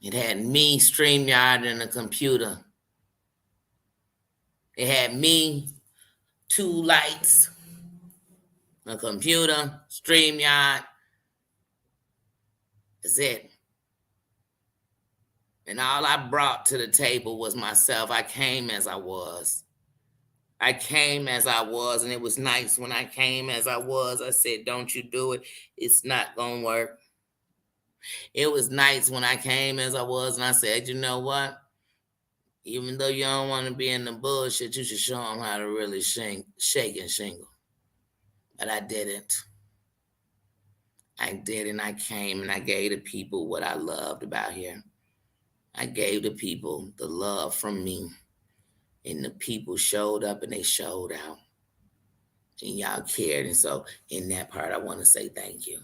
It had me, StreamYard, and a computer. It had me, 2 lights, a computer, StreamYard. That's it. And all I brought to the table was myself. I came as I was. I came as I was, and it was nice when I came as I was. I said, don't you do it. It's not going to work. It was nice when I came as I was, and I said, you know what? Even though you don't want to be in the bullshit, you should show them how to really shake and shingle. But I didn't. I didn't. I came and I gave the people what I loved about here. I gave the people the love from me. And the people showed up and they showed out. And y'all cared. And so in that part, I want to say thank you.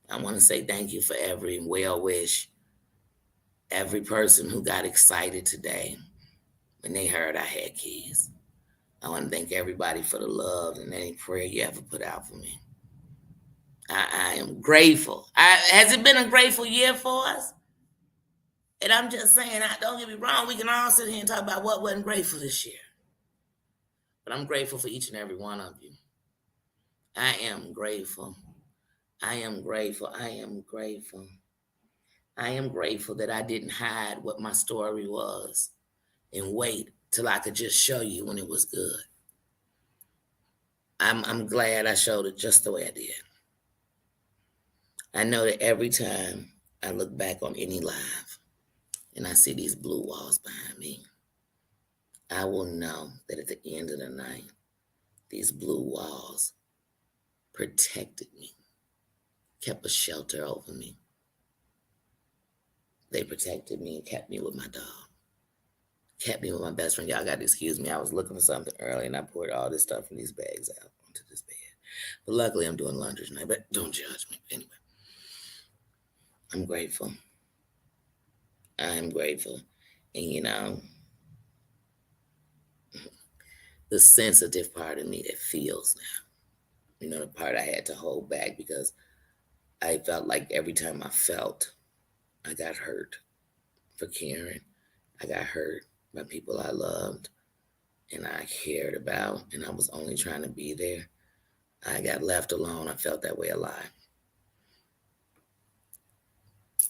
I want to say thank you for every well wish, every person who got excited today when they heard I had kids. I want to thank everybody for the love and any prayer you ever put out for me. I am grateful. Has it been a grateful year for us? And I'm just saying, don't get me wrong, we can all sit here and talk about what wasn't grateful this year. But I'm grateful for each and every one of you. I am grateful. I am grateful. I am grateful. I am grateful that I didn't hide what my story was and wait till I could just show you when it was good. I'm glad I showed it just the way I did. I know that every time I look back on any live and I see these blue walls behind me, I will know that at the end of the night, these blue walls protected me, kept a shelter over me. They protected me and kept me with my dog, kept me with my best friend. Y'all got to excuse me. I was looking for something early and I poured all this stuff from these bags out onto this bed. But luckily I'm doing laundry tonight, but don't judge me. Anyway, I'm grateful. I'm grateful. And you know, the sensitive part of me that feels now, you know, the part I had to hold back because I felt like every time I felt, I got hurt for caring. I got hurt by people I loved and I cared about, and I was only trying to be there. I got left alone. I felt that way a lot.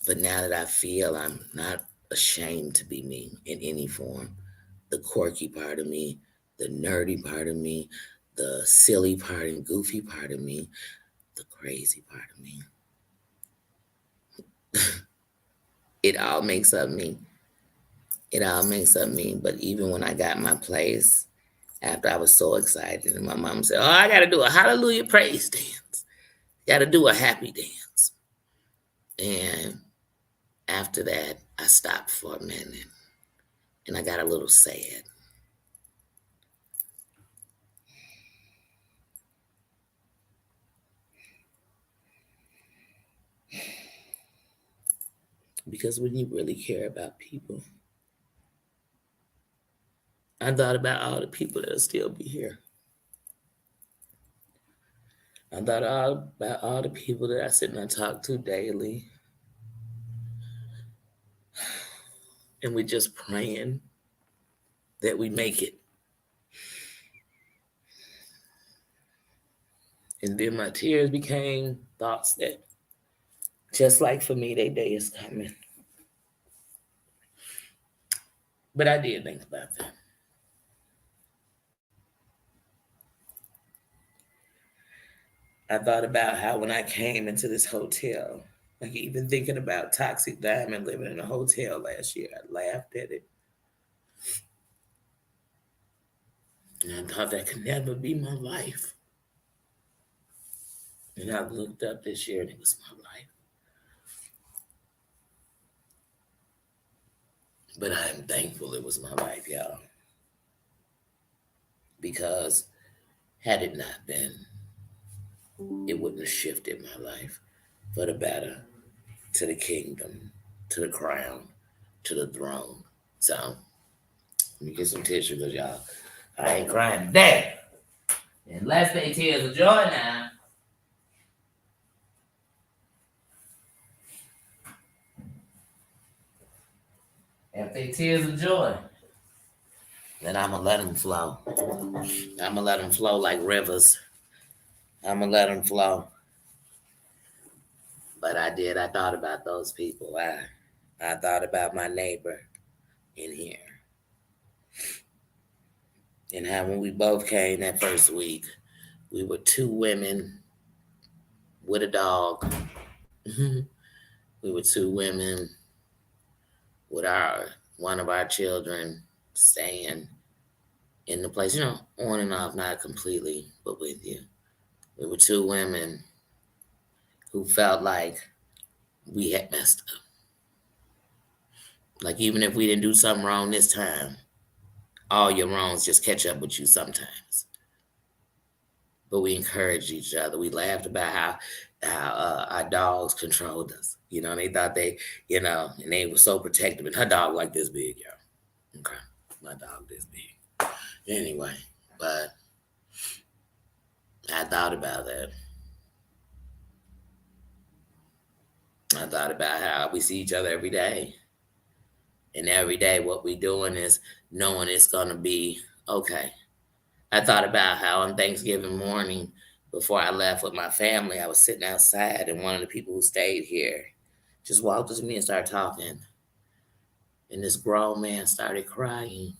But now that I feel I'm not ashamed to be me in any form, the quirky part of me, the nerdy part of me, the silly part and goofy part of me, the crazy part of me, it all makes up me. It all makes up me. But even when I got my place, after I was so excited, and my mom said, oh, I got to do a hallelujah praise dance. Got to do a happy dance. And after that, I stopped for a minute and I got a little sad. Because when you really care about people, I thought about all the people that'll still be here. I thought about all the people that I sit and I talk to daily. And we're just praying that we make it. And then my tears became thoughts that, just like for me, their day is coming. But I did think about that. I thought about how when I came into this hotel, like even thinking about Toxic Diamond living in a hotel last year, I laughed at it. And I thought that could never be my life. And I looked up this year and it was my life. But I am thankful it was my life, y'all. Because had it not been, it wouldn't have shifted my life for the better, to the kingdom, to the crown, to the throne. So, let me get some tissue because y'all, I ain't crying today. Unless they tears of joy now. If they tears of joy, then I'm going to let them flow. I'm going to let them flow like rivers. I'm going to let them flow. But I thought about those people. I thought about my neighbor in here. And how when we both came that first week, we were two women with a dog. We were two women with one of our children staying in the place, on and off, not completely, but with you. We were two women who felt like we had messed up. Like even if we didn't do something wrong this time, all your wrongs just catch up with you sometimes. But we encouraged each other. We laughed about how our dogs controlled us. They thought and they were so protective. And her dog like this big, y'all. Okay, my dog this big. Anyway, but I thought about that. I thought about how we see each other every day. And every day what we're doing is knowing it's going to be okay. I thought about how on Thanksgiving morning, before I left with my family, I was sitting outside and one of the people who stayed here just walked up to me and started talking. And this grown man started crying.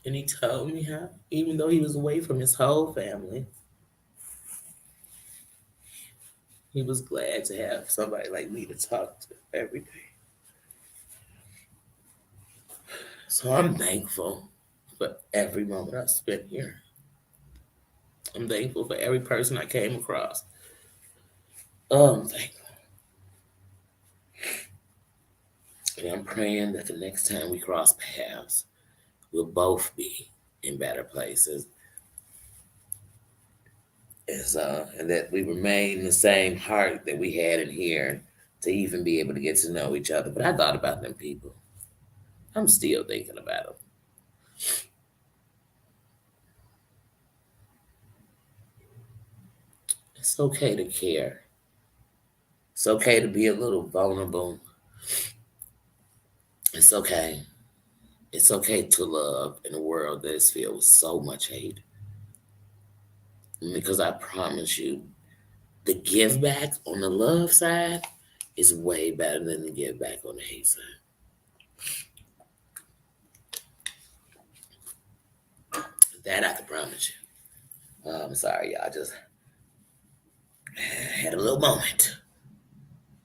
And he told me how, even though he was away from his whole family, he was glad to have somebody like me to talk to every day. So I'm thankful for every moment I spent here. I'm thankful for every person I came across. I'm thankful. And I'm praying that the next time we cross paths, we'll both be in better places. And that we remain the same heart that we had in here to even be able to get to know each other. But I thought about them people. I'm still thinking about them. It's okay to care. It's okay to be a little vulnerable. It's okay. It's okay to love in a world that is filled with so much hate. Because I promise you, the give back on the love side is way better than the give back on the hate side. That I can promise you. I'm sorry, y'all. Just had a little moment.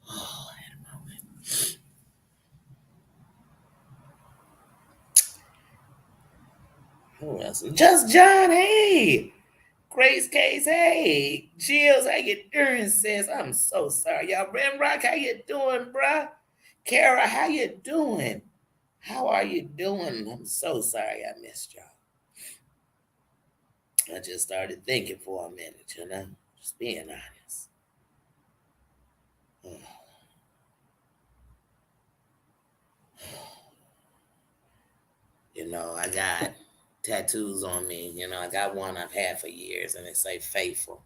Oh, I had a moment. Who else? Just John. Hey. Grace Case. Hey. Jills, how you doing, sis? I'm so sorry, y'all. Ram Rock, how you doing, bruh? Kara, how you doing? How are you doing? I'm so sorry I missed y'all. I just started thinking for a minute, just being honest. I got tattoos on me. I got one I've had for years, and it say faithful.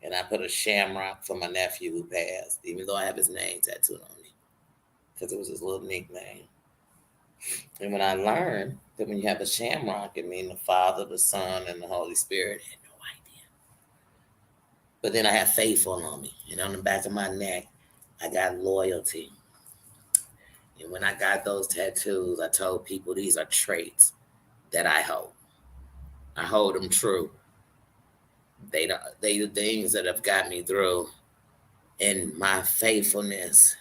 And I put a shamrock for my nephew who passed, even though I have his name tattooed on me, because it was his little nickname. And when I learned that when you have a shamrock, it means the Father, the Son, and the Holy Spirit, I had no idea. But then I have faithful on me. And on the back of my neck, I got loyalty. And when I got those tattoos, I told people these are traits that I hold. I hold them true. They the things that have got me through, and my faithfulness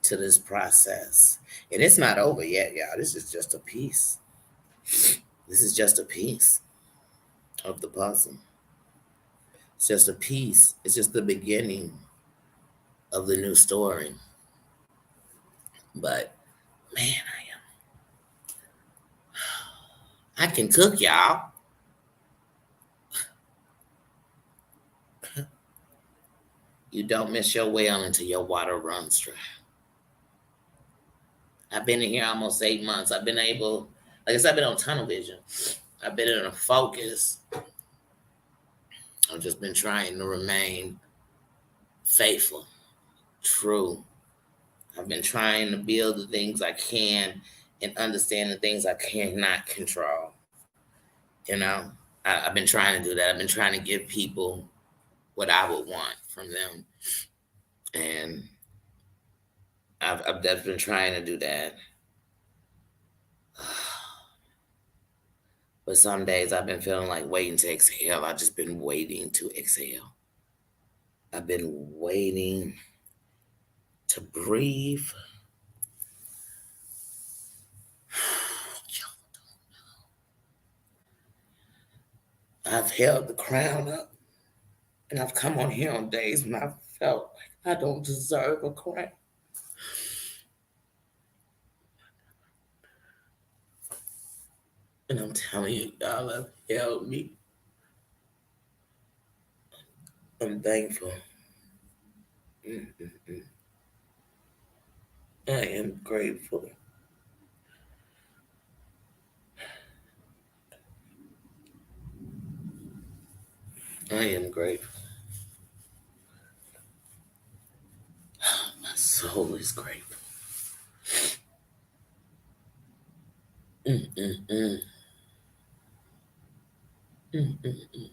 to this process. And it's not over yet, y'all. This is just a piece. This is just a piece of the puzzle. It's just a piece. It's just the beginning of the new story. But man, I can cook, y'all. You don't miss your well until your water runs dry. I've been in here almost 8 months. I've been able, like I said, I've been on tunnel vision. I've been in a focus I've just been trying to remain faithful, true. I've been trying to build the things I can and understand the things I cannot control. You know, I've been trying to do that. I've been trying to give people what I would want from them. And I've just been trying to do that. But some days I've been feeling like waiting to exhale. I've just been waiting to exhale. I've been waiting to breathe. I've held the crown up, and I've come on here on days when I felt like I don't deserve a crown. And I'm telling you, y'all have held me. I'm thankful. Mm-mm-mm. I am grateful. I am grateful. My soul is grateful. Mm-mm-mm. Mm-mm-mm.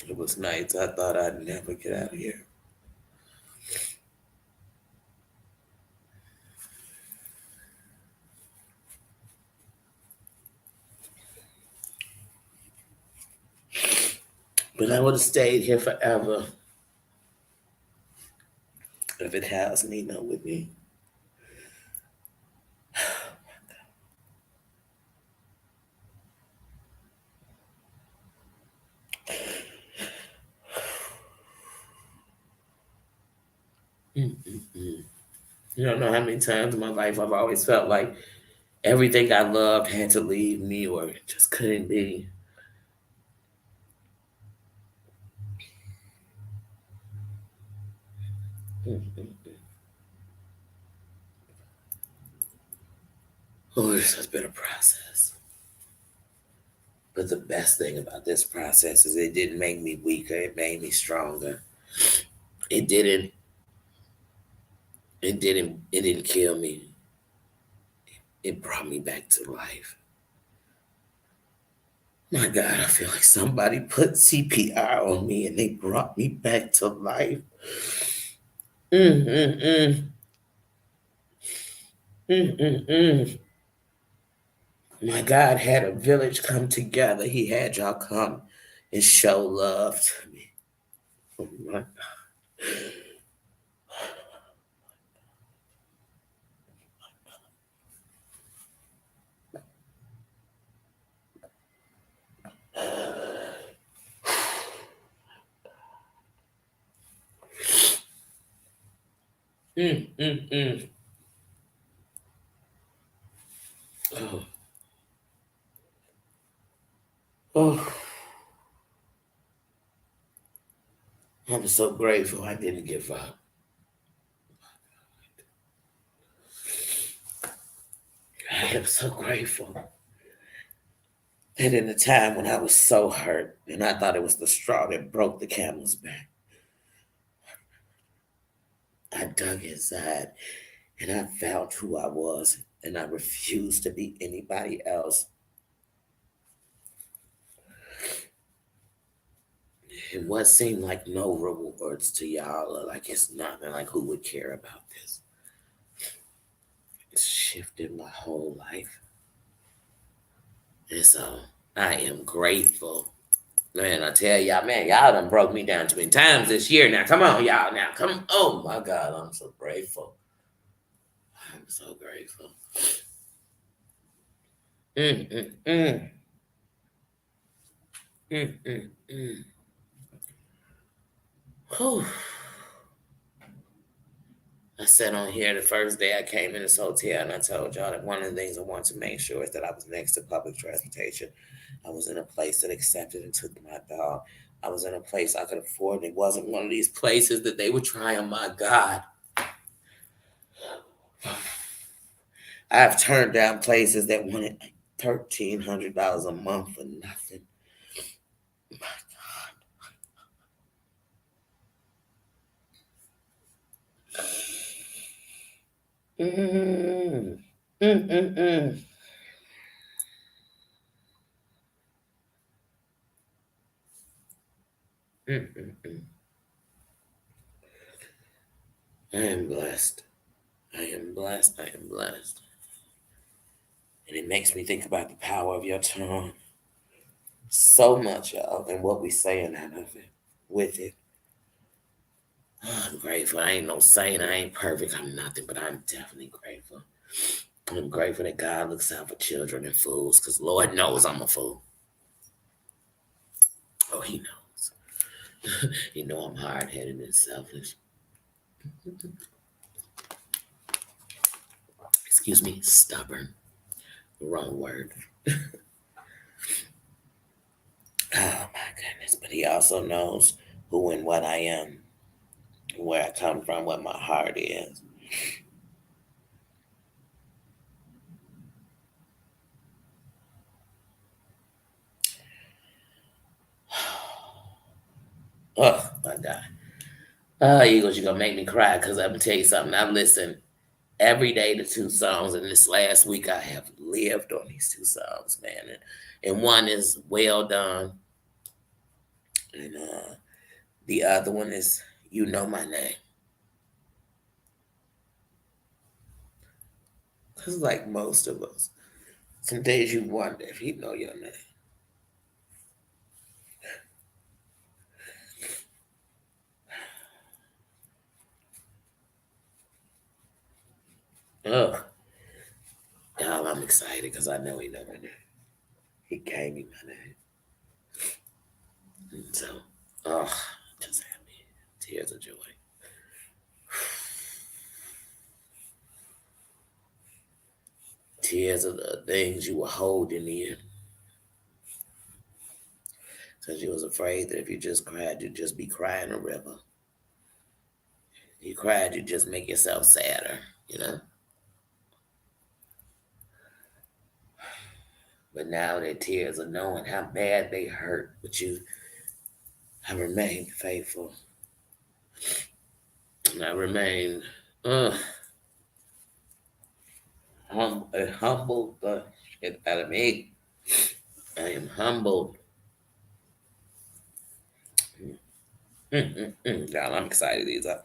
It was nights I thought I'd never get out of here. But I would have stayed here forever if it has Nina with me. Mm-mm-mm. You don't know how many times in my life I've always felt like everything I loved had to leave me or it just couldn't be. Mm-mm-mm. Oh, this has been a process. But the best thing about this process is it didn't make me weaker, it made me stronger. It didn't it didn't kill me. It brought me back to life. My God, I feel like somebody put CPR on me and they brought me back to life. Mm, mm, mm. Mm, mm, mm. My God had a village come together. He had y'all come and show love to me. Oh my God. Mm, mm, mm. Oh, oh. I'm so grateful I didn't give up. I am so grateful that in a time when I was so hurt and I thought it was the straw that broke the camel's back, I dug inside and I found who I was and I refused to be anybody else. And what seemed like no rewards to y'all, or like it's nothing, like who would care about this? It's shifted my whole life. And so I am grateful. Man, I tell y'all, man, y'all done broke me down too many times this year. Now, come on, y'all. Now, come. Oh my God, I'm so grateful. I'm so grateful. Mm, mm, mm. Mm, mm, mm. Whew. I sat on here the first day I came in this hotel, and I told y'all that one of the things I wanted to make sure is that I was next to public transportation. I was in a place that accepted and took my dog. I was in a place I could afford. It wasn't one of these places that they were trying. My God, I've turned down places that wanted like $1,300 a month for nothing. Mm, mm, mm, mm. Mm, mm, mm. I am blessed. I am blessed. I am blessed. And it makes me think about the power of your tongue so much, y'all, and what we saying out of it, with it. Oh, I'm grateful. I ain't no saint. I ain't perfect. I'm nothing, but I'm definitely grateful. I'm grateful that God looks out for children and fools, because Lord knows I'm a fool. Oh, He knows. He know I'm hard-headed and selfish. Excuse me, stubborn. Wrong word. Oh my goodness. But He also knows who and what I am, where I come from, what my heart is. Oh my God. Eagles, you're gonna make me cry, because I'm gonna tell you something. I've listened every day to two songs, and this last week I have lived on these two songs, man. And one is Well Done, and the other one is You Know My Name. Because like most of us, some days you wonder if He know your name. Oh, y'all, I'm excited because I know He know my name. He gave me my name. And so, oh, just happy. Tears of joy. Tears of the things you were holding in. Because you was afraid that if you just cried, you'd just be crying a river. You cried, you just make yourself sadder, you know? But now that tears are knowing how bad they hurt, but you have remained faithful. And I remain uh, humbled the shit out of me. I am humbled. God, I'm excited. These are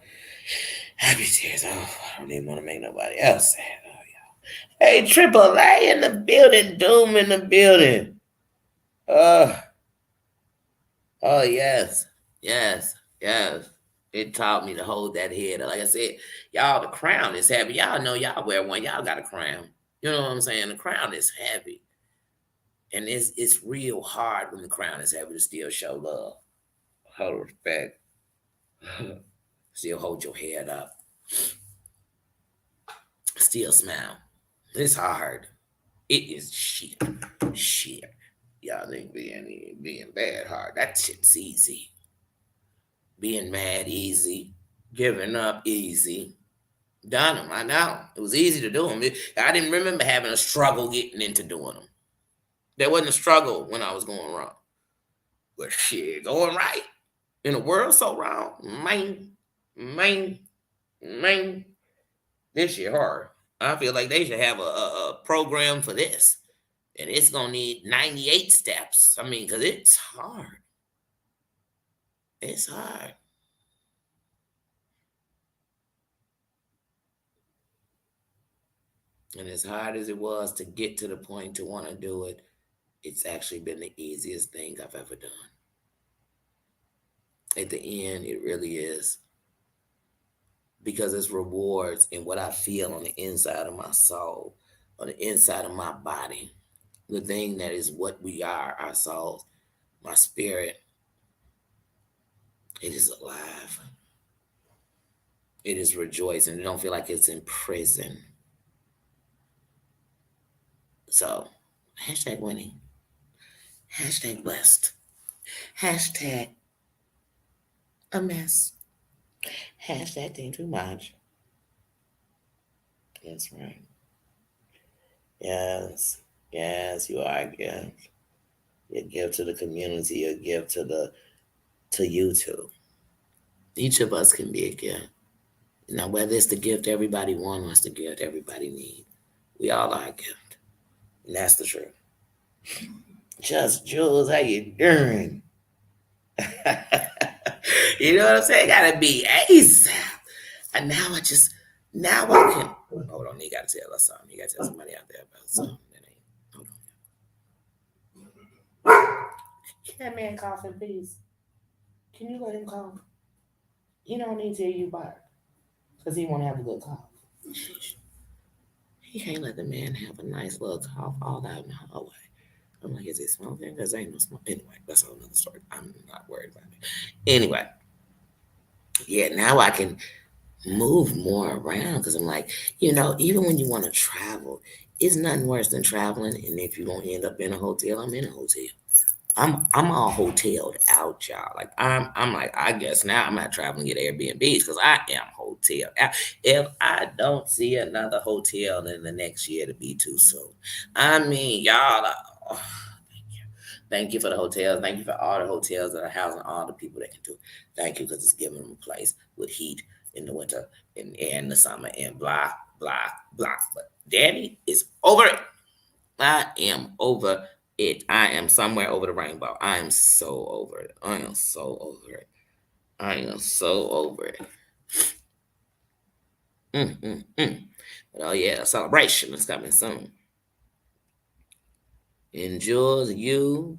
happy tears. Oh, I don't even want to make nobody else sad. Oh, yeah. Hey, Triple A in the building. Doom in the building. Uh, oh, yes. Yes. Yes. It taught me to hold that head. Like I said, y'all, the crown is heavy. Y'all know y'all wear one. Y'all got a crown. You know what I'm saying? The crown is heavy. And it's real hard when the crown is heavy to still show love, hold respect, still hold your head up, still smile. It's hard. It is shit. Shit. Y'all think being bad hard. That shit's easy. Being mad easy. Giving up easy. Done them. I know. It was easy to do them. I didn't remember having a struggle getting into doing them. There wasn't a struggle when I was going wrong. But shit, going right in a world so wrong, man, man, this shit hard. I feel like they should have a program for this, and it's gonna need 98 steps. I mean, because it's hard. It's hard, and as hard as it was to get to the point to want to do it, it's actually been the easiest thing I've ever done. At the end, it really is, because it's rewards in what I feel on the inside of my soul, on the inside of my body, the thing that is what we are, our souls, my spirit. It is alive. It is rejoicing. It don't feel like it's in prison. So, hashtag winning. Hashtag blessed. Hashtag a mess. Hashtag think too much. That's right. Yes. Yes, you are a gift. a gift to the community, a gift to you too. Each of us can be a gift. Now, whether it's the gift everybody wants or it's the gift everybody needs, we all are a gift. And that's the truth. Just Jules, how you doing? You know what I'm saying? Gotta be ASAP. And now I can. Hold on, you gotta tell us something. You gotta tell somebody out there about something. Hold on. Can that man cough in peace? Can you let him cough? You don't need to hear you bark because he won't have a good cough. He can't let the man have a nice little cough all out in the hallway. I'm like, is he smoking? Because ain't no smoke. Anyway, that's a whole nother story. I'm not worried about it. Anyway, yeah, now I can move more around because I'm like, even when you want to travel, it's nothing worse than traveling. And if you're gonna end up in a hotel, I'm in a hotel. I'm all hoteled out, y'all. Like I'm like, I guess now I'm not traveling to get Airbnbs because I am hotel. If I don't see another hotel in the next year, to be too soon. I mean, y'all. Oh, thank you for the hotels. Thank you for all the hotels that are housing all the people that can do it. Thank you because it's giving them a place with heat in the winter and air in the summer and blah blah blah. But Daddy is over it. I am over it. I am somewhere over the rainbow. I am so over it. I am so over it. I am so over it. But oh yeah, a celebration is coming soon. And Jules, you,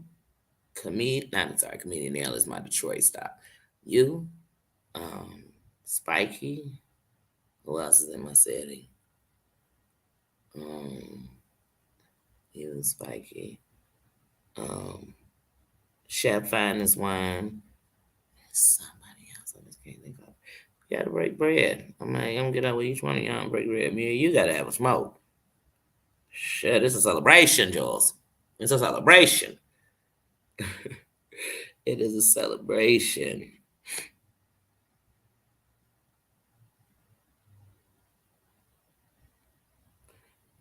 comedian L is my Detroit stop. You, Spiky, who else is in my city? Um, you, Spiky, Chef Finest Wine, somebody else. I just can't think of. You gotta break bread. I mean, I'm gonna get out with each one of y'all and break bread. Me and you gotta have a smoke. Shit, this is a celebration, Jules. It's a celebration. It is a celebration.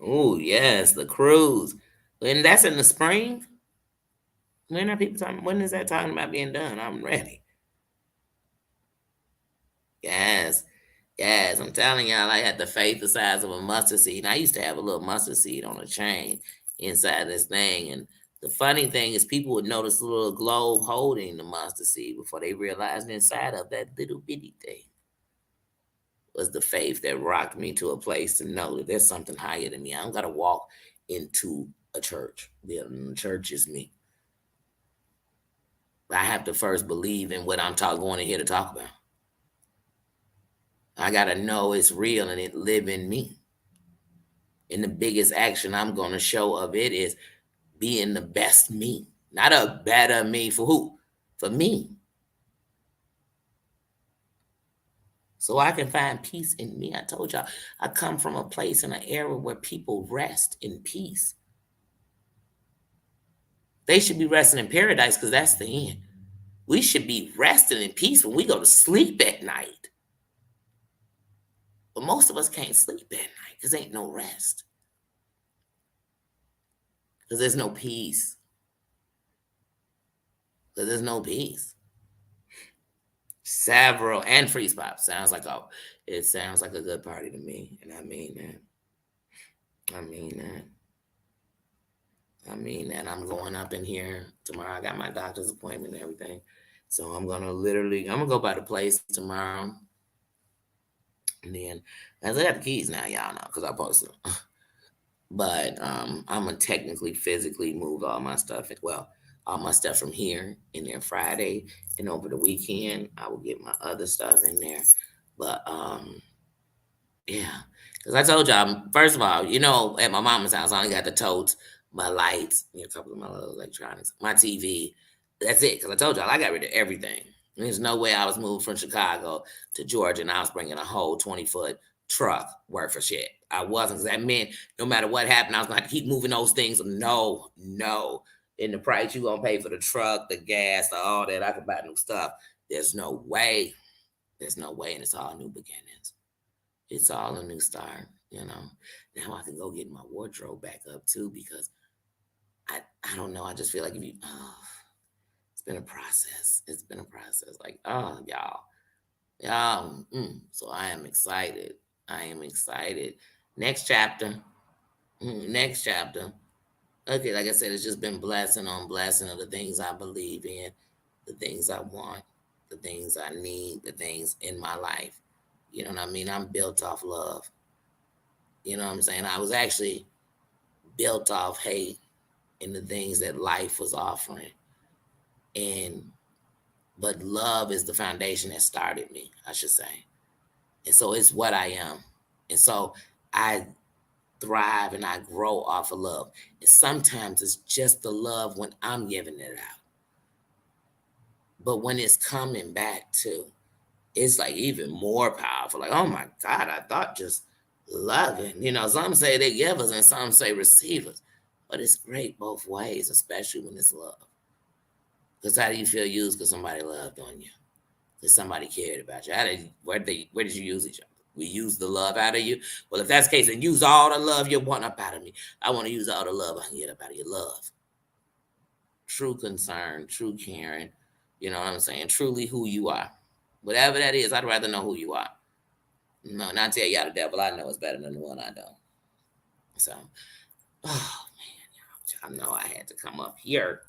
Oh yes, the cruise. And that's in the spring. When are people talking? When is that talking about being done? I'm ready. Yes, yes. I'm telling y'all, I had the faith the size of a mustard seed. And I used to have a little mustard seed on a chain inside this thing. And the funny thing is, people would notice a little globe holding the mustard seed before they realized inside of that little bitty thing was the faith that rocked me to a place to know that there's something higher than me. I don't got to walk into a church. The church is me. I have to first believe in what I'm going in here to talk about. I got to know it's real and it live in me. And the biggest action I'm going to show of it is being the best me. Not a better me for who? For me. So I can find peace in me. I told y'all, I come from a place in an era where people rest in peace. They should be resting in paradise because that's the end. We should be resting in peace when we go to sleep at night. But most of us can't sleep at night because ain't no rest. Because there's no peace. Because there's no peace. Several and Freeze Pop it sounds like a good party to me. And I mean that. I mean that. I'm going up in here tomorrow. I got my doctor's appointment and everything. So I'm gonna go by the place tomorrow. And then as I got the keys now, y'all know, because I posted them. But I'm gonna technically physically move all my stuff. Well, all my stuff from here in there Friday, and over the weekend I will get my other stuff in there. But yeah, because I told y'all, first of all, at my mama's house, I only got the totes, my lights, a couple of my little electronics, my TV. That's it. Because I told y'all, I got rid of everything. There's no way I was moved from Chicago to Georgia and I was bringing a whole 20-foot truck worth of shit. I wasn't, because that meant no matter what happened, I was going to have to keep moving those things. No. In the price you going to pay for the truck, the gas, all that, I could buy new stuff. There's no way. There's no way. And it's all new beginnings. It's all a new start, Now I can go get my wardrobe back up too, because I don't know. I just feel like if you, it's been a process. It's been a process. Like, oh, y'all. So I am excited. I am excited. Next chapter. Next chapter. Okay, like I said, it's just been blessing on blessing of the things I believe in, the things I want, the things I need, the things in my life. You know what I mean? I'm built off love. You know what I'm saying? I was actually built off hate and the things that life was offering. And but love is the foundation that started me, I should say. And so it's what I am. And so I thrive and I grow off of love. And sometimes it's just the love when I'm giving it out. But when it's coming back too, it's like even more powerful. Like, oh my God, I thought just loving. Some say they give us and some say receive us. But it's great both ways, especially when it's love. Because how do you feel used because somebody loved on you? Because somebody cared about you. Where did you use each other? We use the love out of you. Well, if that's the case, then use all the love you want up out of me. I want to use all the love I can get up out of your love. True concern, true caring. You know what I'm saying? Truly who you are. Whatever that is, I'd rather know who you are. No, not tell y'all the devil I know is better than the one I don't. So, oh man, y'all know I had to come up here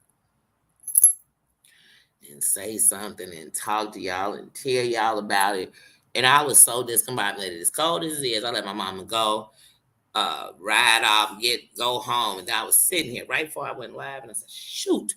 and say something and talk to y'all and tell y'all about it. And I was so discombobulated. As cold as it is, I let my mama go, ride off, go home. And I was sitting here right before I went live, and I said, shoot,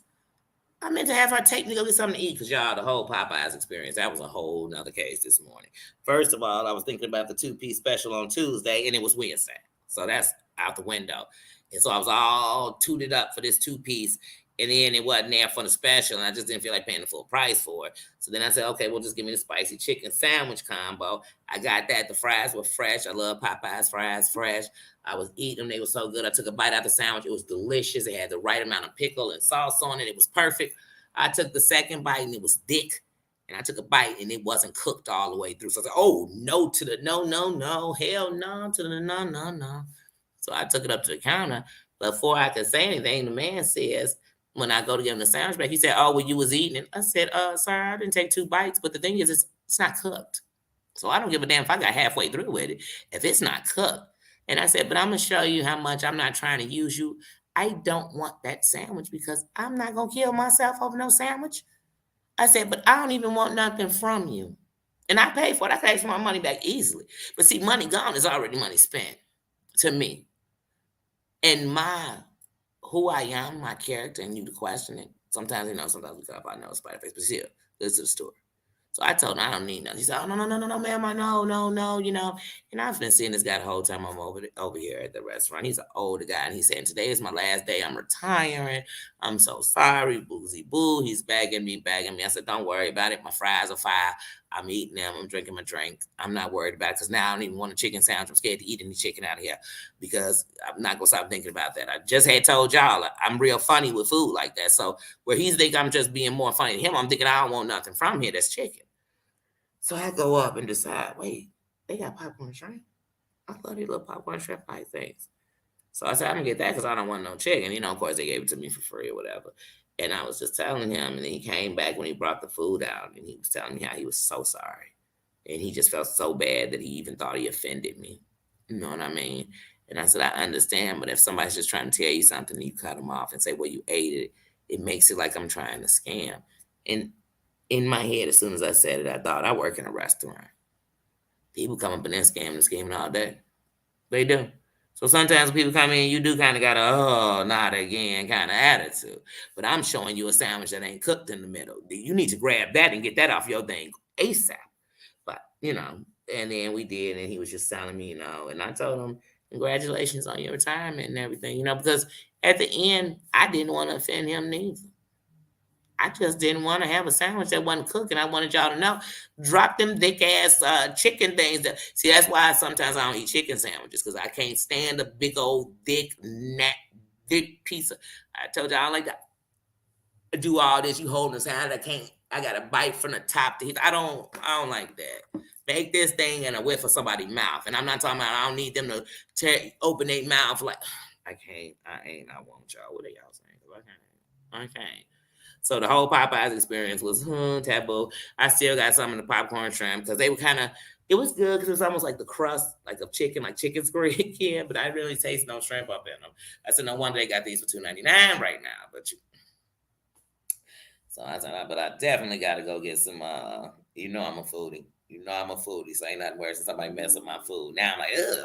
I meant to have her take me to go get something to eat because y'all, the whole Popeyes experience, that was a whole nother case this morning. First of all, I was thinking about the 2-piece special on Tuesday, and it was Wednesday. So that's out the window. And so I was all tooted up for this 2-piece. And then it wasn't there for the special, and I just didn't feel like paying the full price for it. So then I said, okay, well, just give me the spicy chicken sandwich combo. I got that. The fries were fresh. I love Popeyes fries fresh. I was eating them. They were so good. I took a bite out of the sandwich. It was delicious. It had the right amount of pickle and sauce on it. It was perfect. I took the second bite, and it was thick. And I took a bite, and it wasn't cooked all the way through. So I said, oh, no to the no, hell no to the no. So I took it up to the counter. Before I could say anything, the man says, when I go to give him the sandwich back, he said, oh, well, you was eating it. I said, sir, I didn't take 2 bites. But the thing is, it's not cooked. So I don't give a damn if I got halfway through with it, if it's not cooked. And I said, but I'm going to show you how much I'm not trying to use you. I don't want that sandwich because I'm not going to kill myself over no sandwich. I said, but I don't even want nothing from you. And I paid for it. I could ask for my money back easily. But see, money gone is already money spent to me. And who I am, my character, and you to question it. Sometimes, sometimes we talk about no spider face, but still, this is the story. So I told him I don't need nothing. He said, oh, no, ma'am, no. And I've been seeing this guy the whole time I'm over here at the restaurant. He's an older guy, and he's saying, today is my last day. I'm retiring. I'm so sorry, boozy boo. He's begging me. I said, don't worry about it. My fries are fire. I'm eating them. I'm drinking my drink. I'm not worried about it because now I don't even want a chicken sandwich. I'm scared to eat any chicken out of here because I'm not going to stop thinking about that. I just had told y'all I'm real funny with food like that. So where he's thinking I'm just being more funny than him, I'm thinking I don't want nothing from here that's chicken. So I go up and decide, wait, they got popcorn shrimp? I thought they little popcorn shrimp like things. So I said, I'm going to get that because I don't want no chicken. Of course, they gave it to me for free or whatever. And I was just telling him, and then he came back when he brought the food out, and he was telling me how he was so sorry. And he just felt so bad that he even thought he offended me. You know what I mean? And I said, I understand, but if somebody's just trying to tell you something, and you cut them off and say, well, you ate it, it makes it like I'm trying to scam. And in my head, as soon as I said it, I thought I work in a restaurant. People come up and then scheming all day. They do. So sometimes when people come in, you do kind of got a, not again kind of attitude. But I'm showing you a sandwich that ain't cooked in the middle. You need to grab that and get that off your thing ASAP. But, and then we did, and he was just telling me, and I told him, congratulations on your retirement and everything, because at the end, I didn't want to offend him neither. I just didn't want to have a sandwich that wasn't cooked, and I wanted y'all to know, drop them thick ass chicken things. See, that's why sometimes I don't eat chicken sandwiches because I can't stand a big old thick piece of. I told you I don't like that. Do all this, you holding this hand. I got to bite from the top to hit. I don't like that. Make this thing and a whiff of somebody's mouth, and I'm not talking about. I don't need them to open their mouth like. I can't. I want y'all. What are y'all saying? 'Cause I can't. I can't. So the whole Popeyes experience was taboo. I still got some in the popcorn shrimp because they were kind of. It was good because it was almost like the crust, like of chicken, like chicken skin. But I really taste no shrimp up in them. I said no wonder they got these for $2.99 right now. So I said, but I definitely got to go get some. You know I'm a foodie. You know I'm a foodie. So ain't nothing worse than somebody mess up my food. Now I'm like, ugh,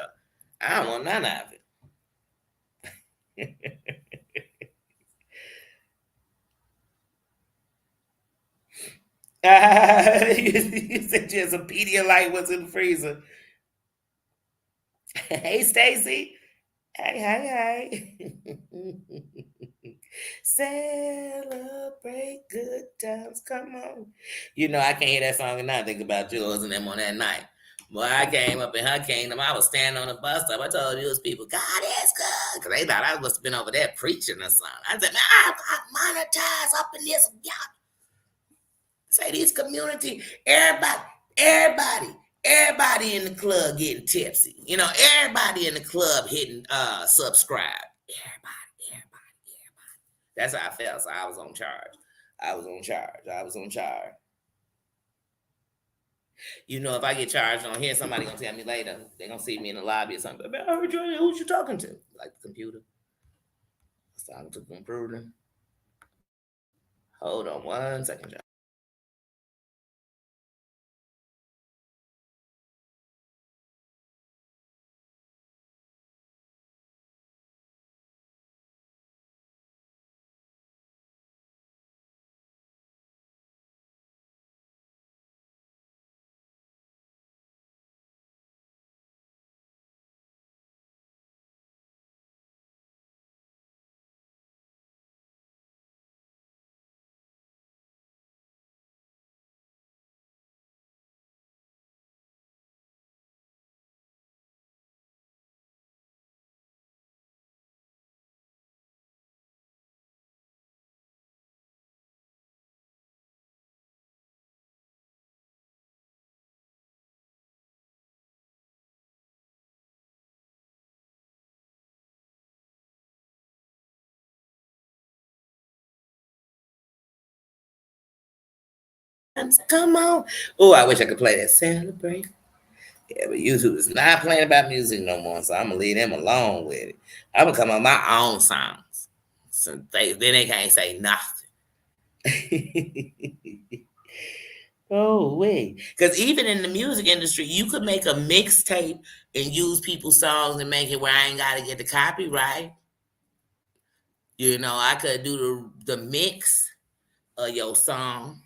I don't want none of it. You said you had some Pedialyte was in the freezer. Hey, Stacy. Hey, hey, hey. Celebrate good times. Come on. You know, I can't hear that song and not think about yours and them on that night. Boy, I came up in her kingdom. I was standing on the bus stop. I told you, those people, God is good. Because they thought I must have been over there preaching or something. I said, man, I got monetized up in this. Y'all say these community, everybody, everybody in the club getting tipsy. You know, everybody in the club hitting subscribe. Everybody. That's how I felt. So I was on charge. I was on charge. I was on charge. You know, if I get charged on here, somebody gonna tell me later. They gonna see me in the lobby or something. I heard you. Who's you talking to? Like the computer. I was talking to the computer. Hold on 1 second, y'all. Come on. Oh, I wish I could play that. Celebrate. Yeah, but YouTube is not playing about music no more, so I'm gonna leave them alone with it. I'm gonna come up with my own songs, so then they can't say nothing. Oh wait, because even in the music industry, you could make a mixtape and use people's songs and make it where I ain't gotta get the copyright. You know, I could do the mix of your song.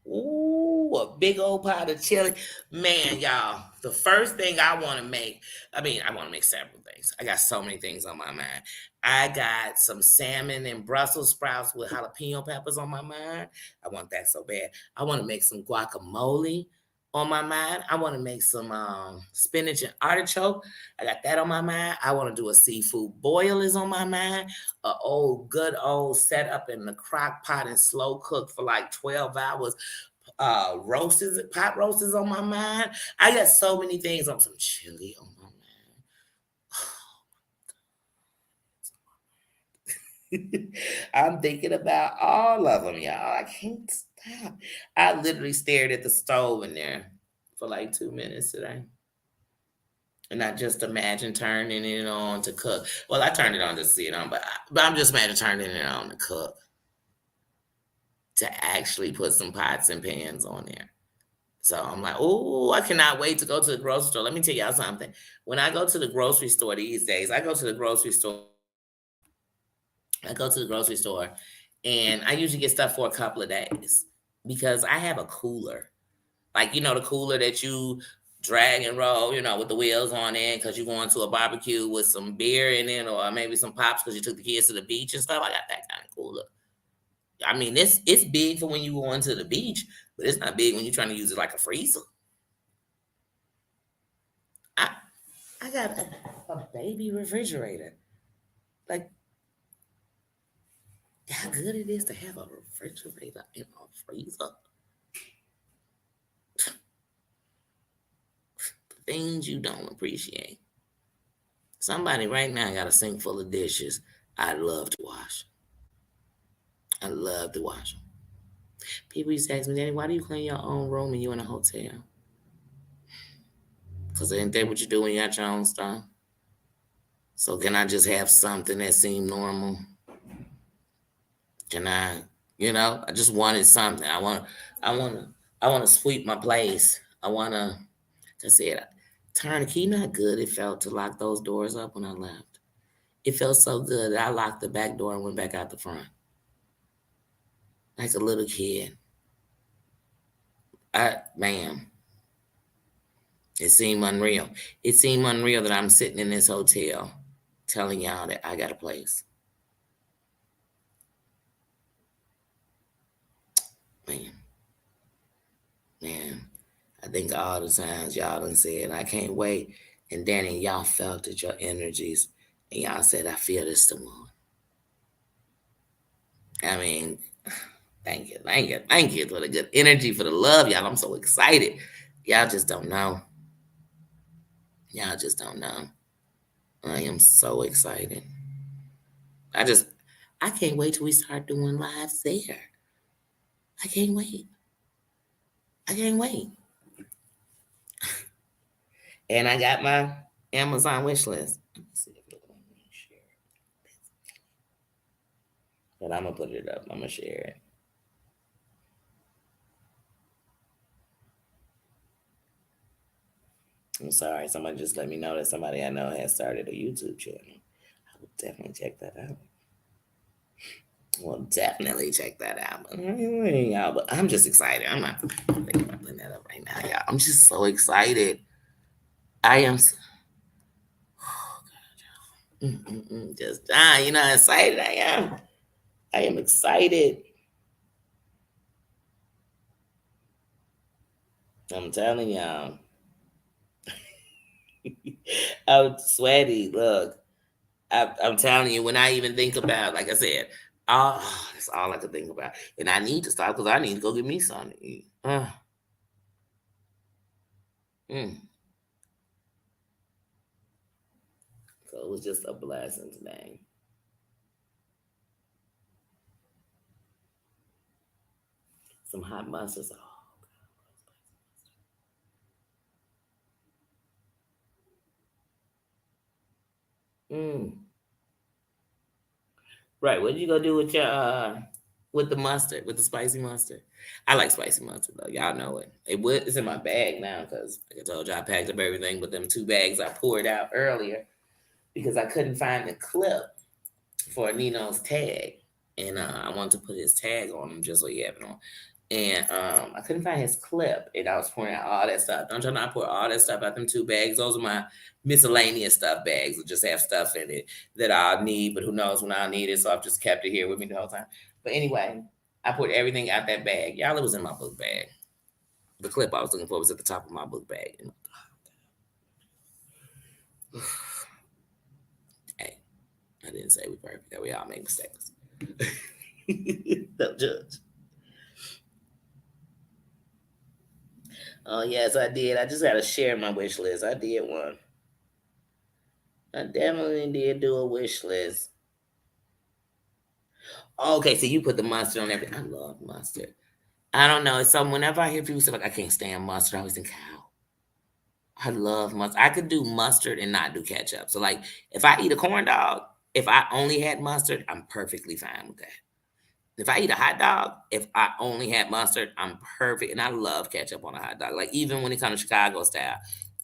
Ooh, a big old pot of chili. Man, y'all, the first thing I want to make, I want to make several things. I got so many things on my mind. I got some salmon and Brussels sprouts with jalapeno peppers on my mind. I want that so bad. I want to make some guacamole on my mind. I want to make some spinach and artichoke. I got that on my mind. I want to do a seafood boil is on my mind. A old good old set up in the crock pot and slow cook for like 12 hours pot roasts on my mind. I got so many things on some chili on my mind. I'm thinking about all of them, y'all. I can't stop. I literally stared at the stove in there for like 2 minutes today. And I just imagine turning it on to cook. Well, I turned it on to see it on, but I'm just imagine turning it on to cook, to actually put some pots and pans on there. So I'm like, oh, I cannot wait to go to the grocery store. Let me tell y'all something. When I go to the grocery store these days, I go to the grocery store and I usually get stuff for a couple of days because I have a cooler. Like, the cooler that you drag and roll, with the wheels on it because you're going to a barbecue with some beer in it or maybe some pops because you took the kids to the beach and stuff. I got that kind of cooler. I mean, it's big for when you go into the beach, but it's not big when you're trying to use it like a freezer. I I got a baby refrigerator. Like how good it is to have a refrigerator in a freezer. things you don't appreciate. Somebody right now got a sink full of dishes I'd love to wash. I love to wash them. People used to ask me, Danny, why do you clean your own room and you in a hotel? Because ain't that what you do when you got your own stuff? So can I just have something that seemed normal? Can I, I just wanted something. I want to, I want to sweep my place. I want to, I said, turn the key not good. It felt to lock those doors up when I left. It felt so good that I locked the back door and went back out the front. Like a little kid. Man, it seemed unreal. It seemed unreal that I'm sitting in this hotel telling y'all that I got a place. Man, I think all the times y'all done said, I can't wait. And Danny, y'all felt it, your energies. And y'all said, I feel this tomorrow. I mean, thank you, thank you, thank you for the good energy, for the love, y'all. I'm so excited. Y'all just don't know. Y'all just don't know. I am so excited. I can't wait till we start doing lives there. I can't wait. I can't wait. And I got my Amazon wish list. Let me see if it'll let me share it. But I'm gonna put it up. I'm gonna share it. I'm sorry. Somebody just let me know that somebody I know has started a YouTube channel. I will definitely check that out. Well, definitely check that out. But I'm just excited. I'm not thinking about putting that up right now, y'all. I'm just so excited. I am. Oh God, just you know how excited I am. I am excited. I'm telling y'all. I'm sweaty. Look, I'm telling you, when I even think about, like I said, that's all I could think about. And I need to stop because I need to go get me something to eat. Mm. So it was just a blessing today. Some hot mustard. Right. What you gonna do with your with the mustard, with the spicy mustard? I like spicy mustard though. Y'all know it. It's in my bag now because like I told you I packed up everything but them 2 bags I poured out earlier because I couldn't find the clip for Nino's tag. And I wanted to put his tag on him just so he have it on. And I couldn't find his clip, and I was pouring out all that stuff. Don't y'all know I pour all that stuff out them 2 bags? Those are my miscellaneous stuff bags that just have stuff in it that I'll need, but who knows when I'll need it. So I've just kept it here with me the whole time. But anyway, I put everything out that bag. Y'all, it was in my book bag. The clip I was looking for was at the top of my book bag. Hey, I didn't say we perfect. We all make mistakes. Don't judge. Oh, yes, I did. I just got to share my wish list. I did one. I definitely did do a wish list. Okay, so you put the mustard on everything. I love mustard. I don't know. So whenever I hear people say, like, I can't stand mustard, I always think, how? I love mustard. I could do mustard and not do ketchup. So, like, if I eat a corn dog, if I only had mustard, I'm perfectly fine with that. If I eat a hot dog, if I only had mustard, I'm perfect. And I love ketchup on a hot dog. Like, even when it comes to Chicago style,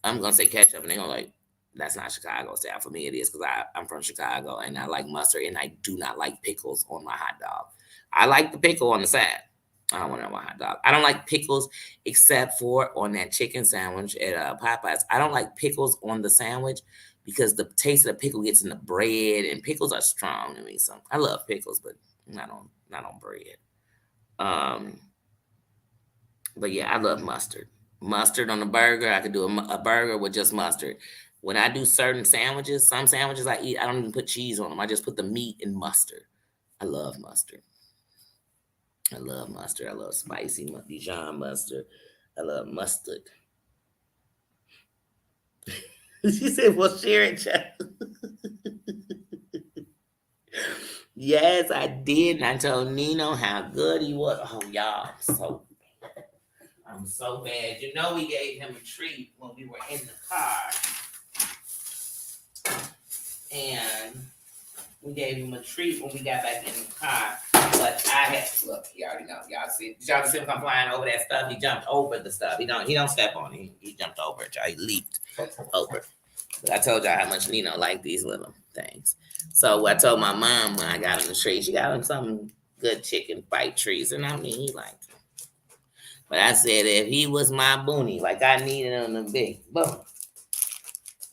I'm going to say ketchup. And they're going to like, that's not Chicago style. For me, it is because I'm from Chicago and I like mustard. And I do not like pickles on my hot dog. I like the pickle on the side. I don't want it on my hot dog. I don't like pickles except for on that chicken sandwich at Popeyes. I don't like pickles on the sandwich because the taste of the pickle gets in the bread, and pickles are strong to me. So I love pickles, but not on bread. Um, but yeah, I love mustard. Mustard on a burger. I could do a burger with just mustard. When I do certain sandwiches, some sandwiches I eat, I don't even put cheese on them. I just put the meat and mustard. I love mustard. I love mustard. I love spicy Dijon mustard. I love mustard. She said, well, share it, child. Yes, I did. And I told Nino how good he was. Oh, y'all, I'm so bad. You know, we gave him a treat when we were in the car. And we gave him a treat when we got back in the car. But I had look, you already know. Y'all see, did y'all see him come flying over that stuff? He jumped over the stuff. He don't step on it. He jumped over it, y'all. He leaped over. But I told y'all how much Nino liked these little things. So I told my mom when I got him the treat, she got him some good chicken fight treats, and I mean he liked it. But I said if he was my boonie, like I needed him to be, boom,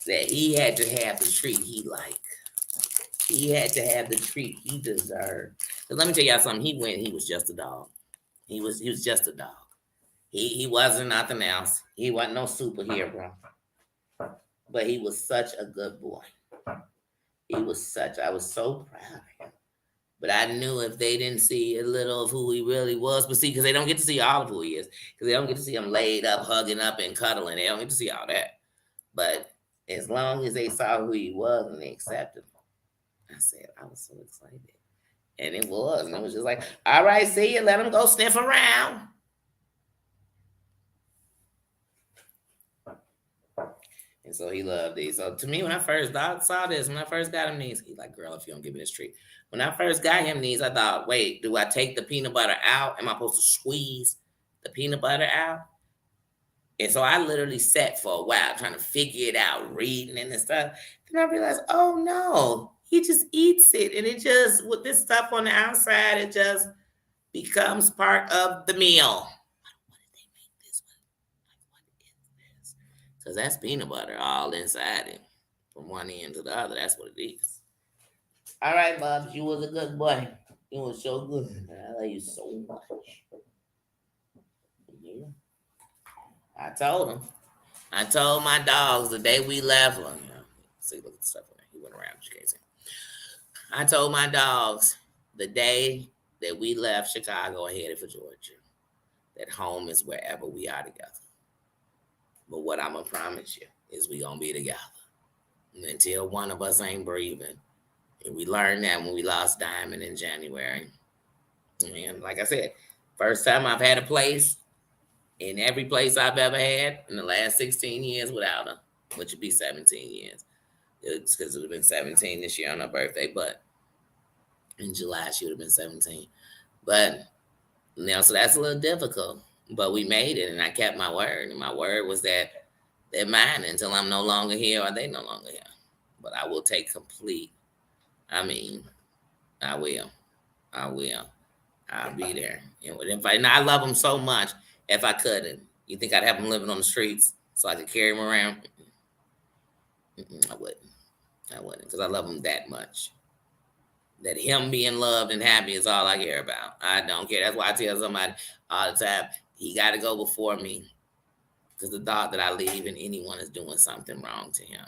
that he had to have the treat he liked. He had to have the treat he deserved. Cause let me tell y'all something. He was just a dog. He was just a dog. He wasn't nothing else. He wasn't no superhero. But he was such a good boy. I was so proud of him. But I knew if they didn't see a little of who he really was, but see, because they don't get to see all of who he is, because they don't get to see him laid up, hugging up, and cuddling. They don't get to see all that. But as long as they saw who he was and they accepted him, I said, I was so excited. And it was. And it was just like, all right, see you. Let him go sniff around. And so he loved these. So to me, when I first saw this, when I first got him these, he's like, girl, if you don't give me this treat. When I first got him these, I thought, wait, do I take the peanut butter out? Am I supposed to squeeze the peanut butter out? And so I literally sat for a while trying to figure it out, reading and stuff. Then I realized, oh no, he just eats it. And it just, with this stuff on the outside, it just becomes part of the meal. What did they make this with? Like, what is this? Because that's peanut butter all inside it, from one end to the other. That's what it is. All right, Bubs, you was a good boy. You was so good. I love you so much. Yeah. I told him. I told my dogs the day we left. Well, see, look at the stuff on there. He went around. You can't see. I told my dogs the day that we left Chicago and headed for Georgia that home is wherever we are together. But what I'm gonna promise you is we gonna be together until one of us ain't breathing. And we learned that when we lost Diamond in January. And like I said, first time I've had a place in every place I've ever had in the last 16 years without her, which would be 17 years. It's because it would have been 17 this year on her birthday, but in July she would have been 17. But so that's a little difficult. But we made it, and I kept my word. And my word was that they're mine until I'm no longer here or they no longer here. But I will take complete. I mean, I will. I will. I'll be there. And I love them so much. If I couldn't, you think I'd have them living on the streets so I could carry them around? I wouldn't. I wouldn't, because I love them that much. That him being loved and happy is all I care about. I don't care. That's why I tell somebody all the time, he got to go before me, because the thought that I leave and anyone is doing something wrong to him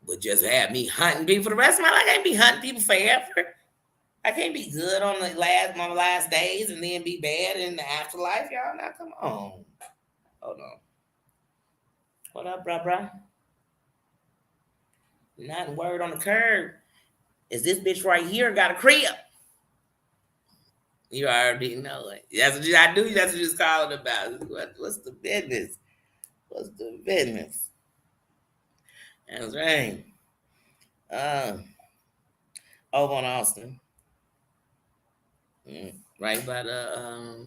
would just have me hunting people for the rest of my life. I can't be hunting people forever. I can't be good on my last days and then be bad in the afterlife, y'all. Now come on. Hold on. What up, bruh? Not word on the curb. Is this bitch right here got a crib? You already know it. That's what I do. That's what you're calling about. What's the business? What's the business? That's right. Over on Austin. Right by the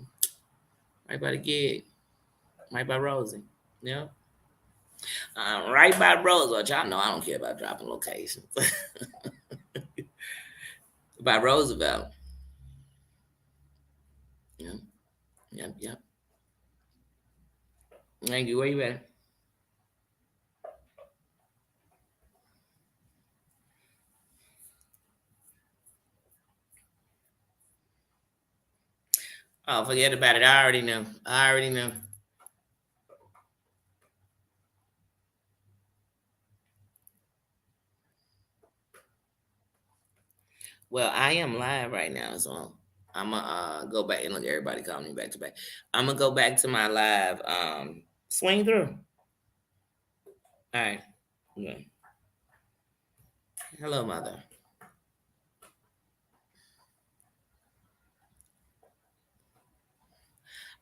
gig. Right by Rosie. Yeah. Right by Roosevelt. Y'all know I don't care about dropping locations. By Roosevelt. Yeah. Yep. Thank you. Where you at? Oh, forget about it. I already knew. Well, I am live right now, so I'm gonna go back and look. Everybody calling me back to back. I'm gonna go back to my live. Swing through. All right. Yeah. Hello, mother.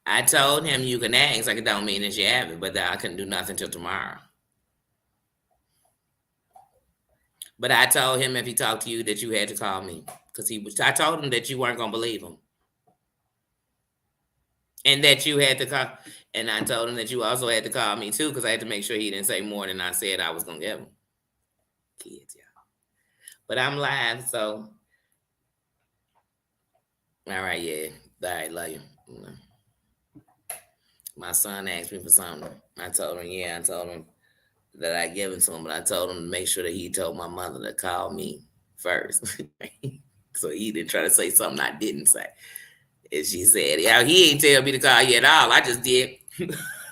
I told him you can ask, like it don't mean that you have it, but that I couldn't do nothing till tomorrow. But I told him if he talked to you that you had to call me because he was. I told him that you weren't gonna believe him, and that you had to call. And I told him that you also had to call me too because I had to make sure he didn't say more than I said I was gonna give him. Kids, yeah. But I'm live, so all right, yeah. All right, love you. My son asked me for something. I told him, yeah. I told him that I give it to him, but I told him to make sure that he told my mother to call me first. So he didn't try to say something I didn't say. And she said, yeah, he ain't tell me to call you at all. I just did.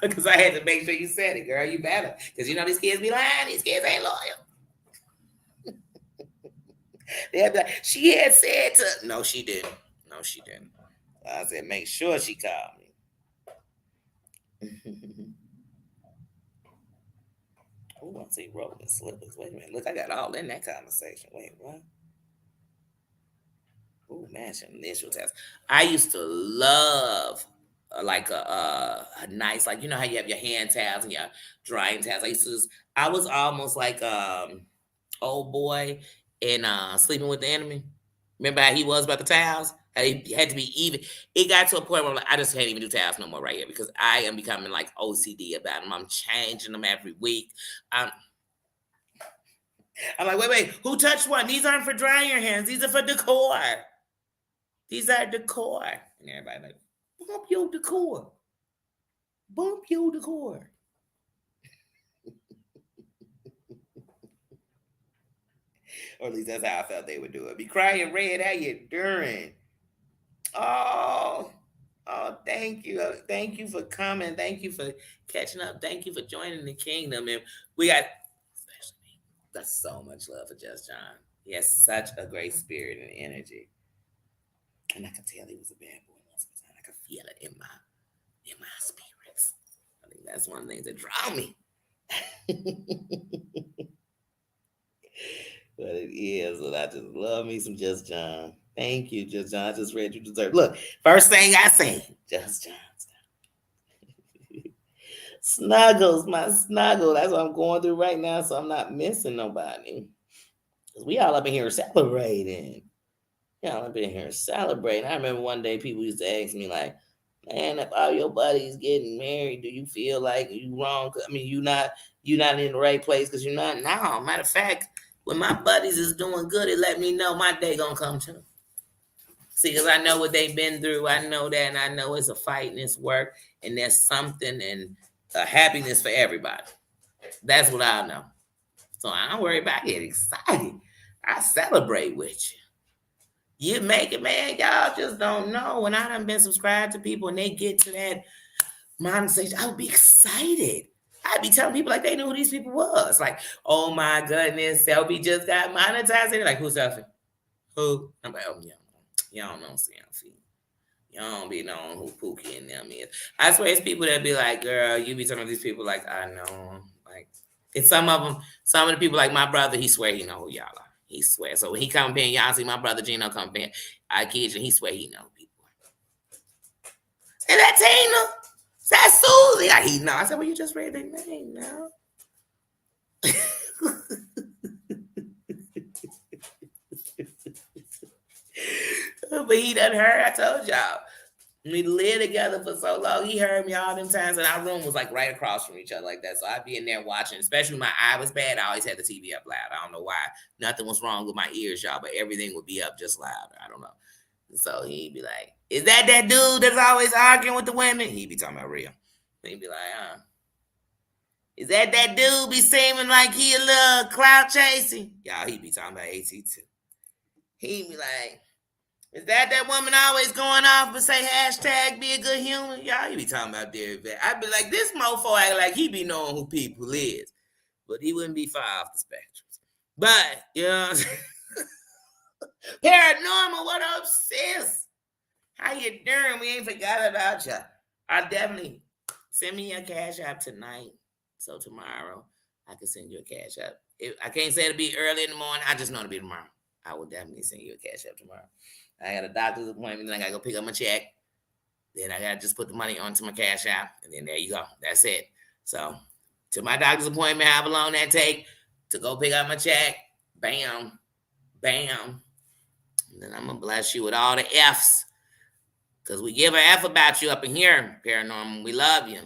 Because I had to make sure you said it, girl. You better. Because you know these kids be lying. These kids ain't loyal. They'll be like, she had said to. No, she didn't. No, she didn't. I said, make sure she called me. Oh, I see rolling slippers. Wait a minute. Look, I got all in that conversation. Wait, what? Oh, matching initial test. I used to love like a nice, like you know how you have your hand towels and your drying towels. I was almost like old boy in Sleeping with the Enemy. Remember how he was about the towels? How he had to be even. It got to a point where I'm like, I just can't even do towels no more right here because I am becoming like OCD about them. I'm changing them every week. I'm like, wait, who touched one? These aren't for drying your hands. These are for decor. These are decor. And everybody like, bump your decor. Bump your decor. Or at least that's how I felt they would do it. Be crying red, how you doing? Oh, oh, thank you. Thank you for coming. Thank you for catching up. Thank you for joining the kingdom. And we got, especially me, got so much love for Just John. He has such a great spirit and energy. And I could tell he was a bad boy once upon a time. I could feel it in my spirits. I think that's one of the things that draw me. But it is, and I just love me some Just John. Thank you, Just John. I just read you deserve. Look, first thing I say, Just John. Snuggles, my snuggle. That's what I'm going through right now, so I'm not missing nobody. Because we all up in here celebrating. Y'all up in here celebrating. I remember one day people used to ask me, like, man, if all your buddies getting married, do you feel like you wrong? I mean, you not in the right place because you're not now. Matter of fact, when my buddies is doing good, it let me know my day gonna come too. See, because I know what they've been through. I know that, and I know it's a fight and it's work, and there's something and happiness for everybody. That's what I know. So I don't worry about getting excited. I celebrate with you. You make it, man. Y'all just don't know. When I done been subscribed to people and they get to that monetization, I would be excited. I'd be telling people like they knew who these people was. Like, oh my goodness, Selfie just got monetized. They're like, who's Selfie? Who? I'm like, oh yeah, y'all don't know Selfie. Y'all don't be knowing who Pookie and them is. I swear it's people that be like, girl, you be talking to these people like, I know. Like, and some of the people like my brother, he swear he know who y'all are. He swear. So when he come in, y'all see my brother Gino come in. I kid you, he swear he know people. Is that Tina? Is that Susie? Like, he know. I said, well, you just read their name now. But he done heard, I told y'all. We lived together for so long. He heard me all them times, and our room was like right across from each other like that. So I'd be in there watching, especially when my eye was bad. I always had the TV up loud. I don't know why. Nothing was wrong with my ears, y'all, but everything would be up just louder. I don't know. So he'd be like, is that dude that's always arguing with the women? He'd be talking about real. He'd be like, is that dude be seeming like he a little clout chasing? Y'all, he'd be talking about AT too. He'd be like, is that woman always going off and say hashtag be a good human? Y'all, he be talking about Derek Beck. I'd be like, this mofo act like he be knowing who people is. But he wouldn't be far off the spectrum. But, you know what I'm saying? Paranormal, what up, sis? How you doing? We ain't forgot about you. I definitely send me your cash app tonight. So tomorrow I can send you a cash app. I can't say it'll be early in the morning. I just know it'll be tomorrow. I will definitely send you a cash app tomorrow. I got a doctor's appointment, then I gotta go pick up my check. Then I gotta just put the money onto my cash app, and then there you go. That's it. So to my doctor's appointment, however long that take to go pick up my check, bam, bam. And then I'm gonna bless you with all the F's. Cause we give an F about you up in here, paranormal. We love you.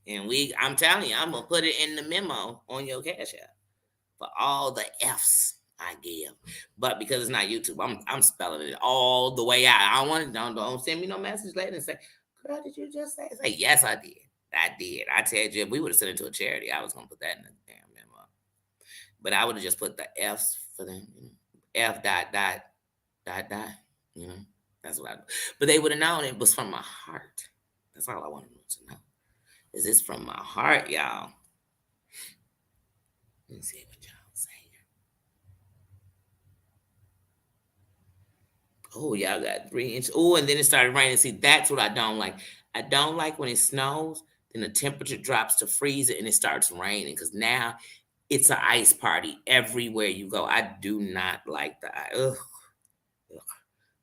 And I'm telling you, I'm gonna put it in the memo on your cash app for all the F's I give. But because it's not YouTube, I'm spelling it all the way out. I don't want to don't send me no message later and say, girl, did you just say? Say, yes, I did. I did. I tell you, if we would have sent it to a charity, I was gonna put that in the damn memo. But I would have just put the F's for them, F dot dot dot dot. That's what I do. But they would have known it was from my heart. That's all I wanted them to know. Is this from my heart, y'all? Let me see what y'all say. Oh, y'all got 3 inches. Oh, and then it started raining. See, that's what I don't like. I don't like when it snows, then the temperature drops to freezing and it starts raining because now it's an ice party everywhere you go. I do not like the ice. Ugh.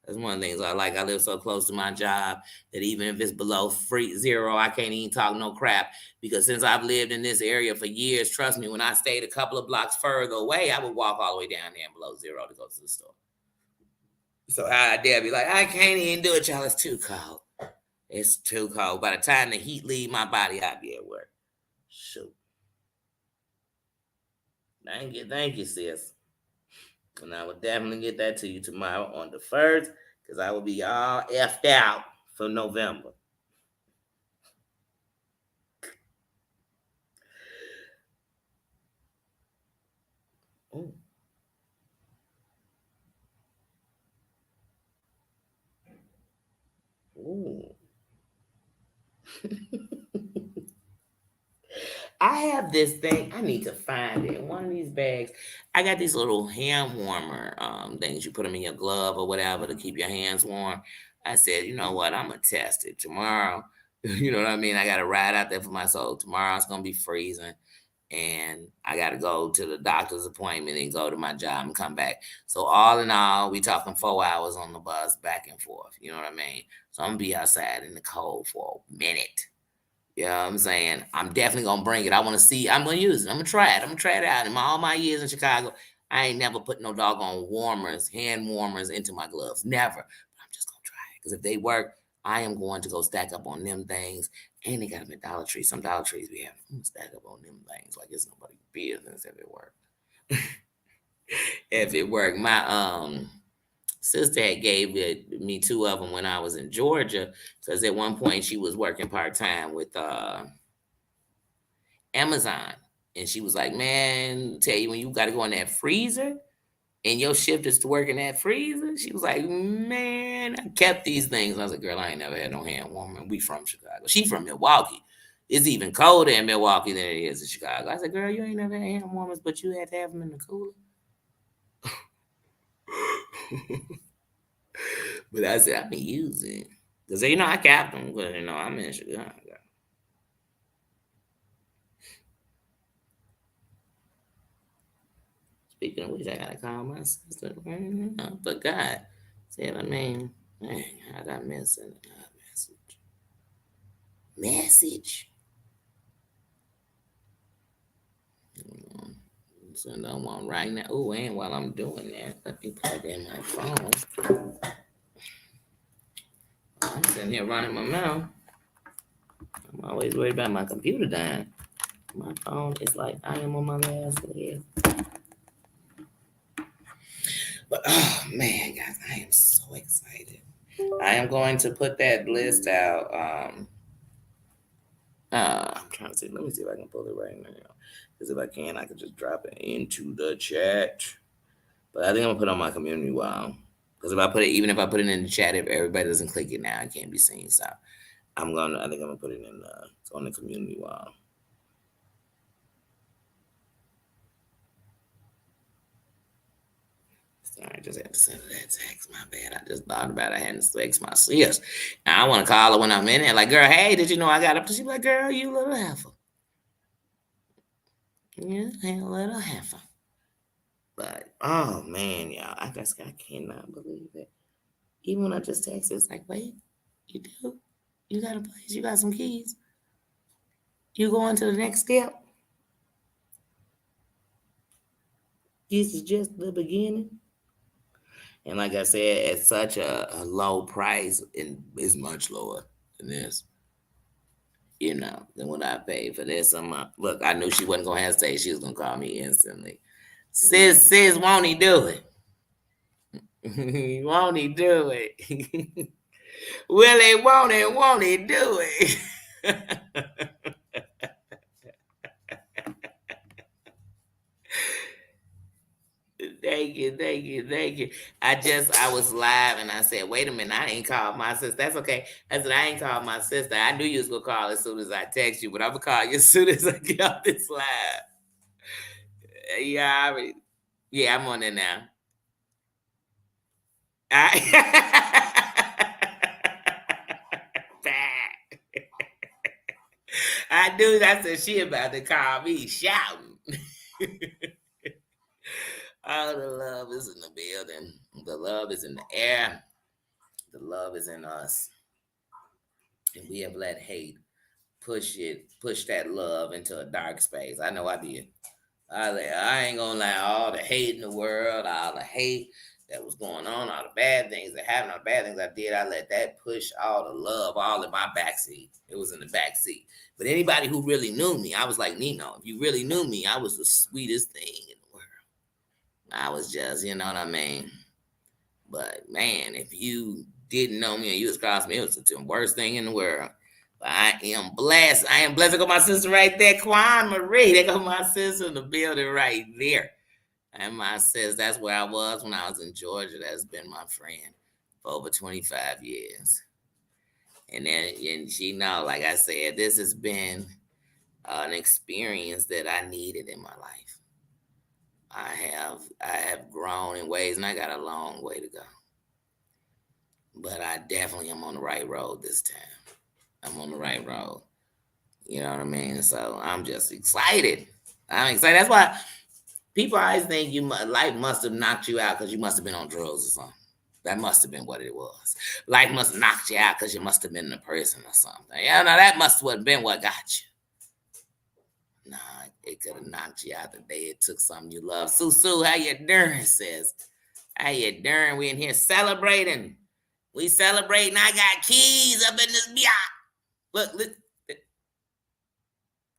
That's one of the things I like. I live so close to my job that even if it's below zero, I can't even talk no crap. Because since I've lived in this area for years, trust me, when I stayed a couple of blocks further away, I would walk all the way down there below zero to go to the store. So I dare be like, I can't even do it, y'all. It's too cold. It's too cold. By the time the heat leave my body, I'll be at work. Shoot. Thank you, sis. And I will definitely get that to you tomorrow on the 1st, because I will be all effed out for November. Ooh. Ooh. I have this thing. I need to find it. One of these bags. I got these little hand warmer things. You put them in your glove or whatever to keep your hands warm. I said, you know what? I'm gonna test it tomorrow. You know what I mean? I got to ride out there for my soul. Tomorrow it's gonna be freezing, and I got to go to the doctor's appointment and go to my job and come back. So all in all, we talking 4 hours on the bus back and forth. You know what I mean? So I'm gonna be outside in the cold for a minute. You know what I'm saying? I'm definitely gonna bring it. I want to see. I'm gonna use it. I'm gonna try it. I'm gonna try it out. In all my years in Chicago, I ain't never put no doggone warmers, hand warmers into my gloves. Never. But I'm just gonna try it because if they work, I am going to go stack up on them things. And they got them at Dollar Tree. Some Dollar Trees we have. I'm gonna stack up on them things like it's nobody's business if it work. If it worked, my sister had gave me 2 of them when I was in Georgia, because at one point she was working part-time with Amazon, and she was like, man, tell you when you got to go in that freezer and your shift is to work in that freezer. She was like, man, I kept these things. I was like, girl, I ain't never had no hand warmer. We from Chicago. She from Milwaukee. It's even colder in Milwaukee than it is in Chicago. I said, girl, you ain't never had hand warmers, but you had to have them in the cooler. But I said, I've been using, because I capped them, because I'm in Chicago. Speaking of which, I gotta call my sister. But God, see what I mean? Man, I got message. Message. Send them one right now. Oh, and while I'm doing that, let me put it in my phone. I'm sitting here running my mouth. I'm always worried about my computer dying. My phone is like I am on my last leg. But oh man, guys, I am so excited. I am going to put that list out. I'm trying to see. Let me see if I can pull it right now. Because if I can, I can just drop it into the chat. But I think I'm gonna put it on my community wall. Because if I put it, even if I put it in the chat, if everybody doesn't click it now, it can't be seen. So I think I'm gonna put it in on the community wall. I just had to send her that text. My bad. I just thought about it. I hadn't text my sis. Now I want to call her when I'm in there. Like, girl, hey, did you know I got up? She be like, girl, you little heifer. Yeah, a little heifer. But oh man, y'all, I cannot believe it. Even when I just texted, it's like, wait, you do? You got a place? You got some keys? You going to the next step? This is just the beginning. And like I said, at such a low price, and it's much lower than this, than what I paid for this. Look, I knew she wasn't gonna hesitate. She was gonna call me instantly. Sis, won't he do it? Won't he do it? Willie, won't he do it? Thank you. I was live and I said, wait a minute, I ain't called my sister. That's okay. I said, I ain't called my sister. I knew you was gonna call as soon as I text you, but I'm gonna call you as soon as I get off this live. Yeah, yeah, I'm on there now. I knew that's what she about to call me shouting. Oh, the love is in the building. The love is in the air. The love is in us. And we have let hate push that love into a dark space. I know I did. I ain't gonna lie, all the hate in the world, all the hate that was going on, all the bad things that happened, all the bad things I did, I let that push all the love all in my backseat. It was in the backseat. But anybody who really knew me, I was like Nino. If you really knew me, I was the sweetest thing in the world. I was just, you know what I mean? But man, if you didn't know me and you was crossing me, it was the worst thing in the world. But I am blessed. I am blessed. There go my sister right there, Quan Marie. There go my sister in the building right there. And my sis, that's where I was when I was in Georgia. That's been my friend for over 25 years. And she know, like I said, this has been an experience that I needed in my life. I have grown in ways, and I got a long way to go. But I definitely am on the right road this time. I'm on the right road. You know what I mean? So I'm just excited. I'm excited. That's why people always think life must have knocked you out because you must have been on drugs or something. That must have been what it was. Life must have knocked you out because you must have been in a prison or something. Yeah, no, that must have been what got you. Nah, it could have knocked you out the day it took something you love. Sue, how you doing? Says, how you doing? We in here celebrating. We celebrating. I got keys up in this yacht. Look.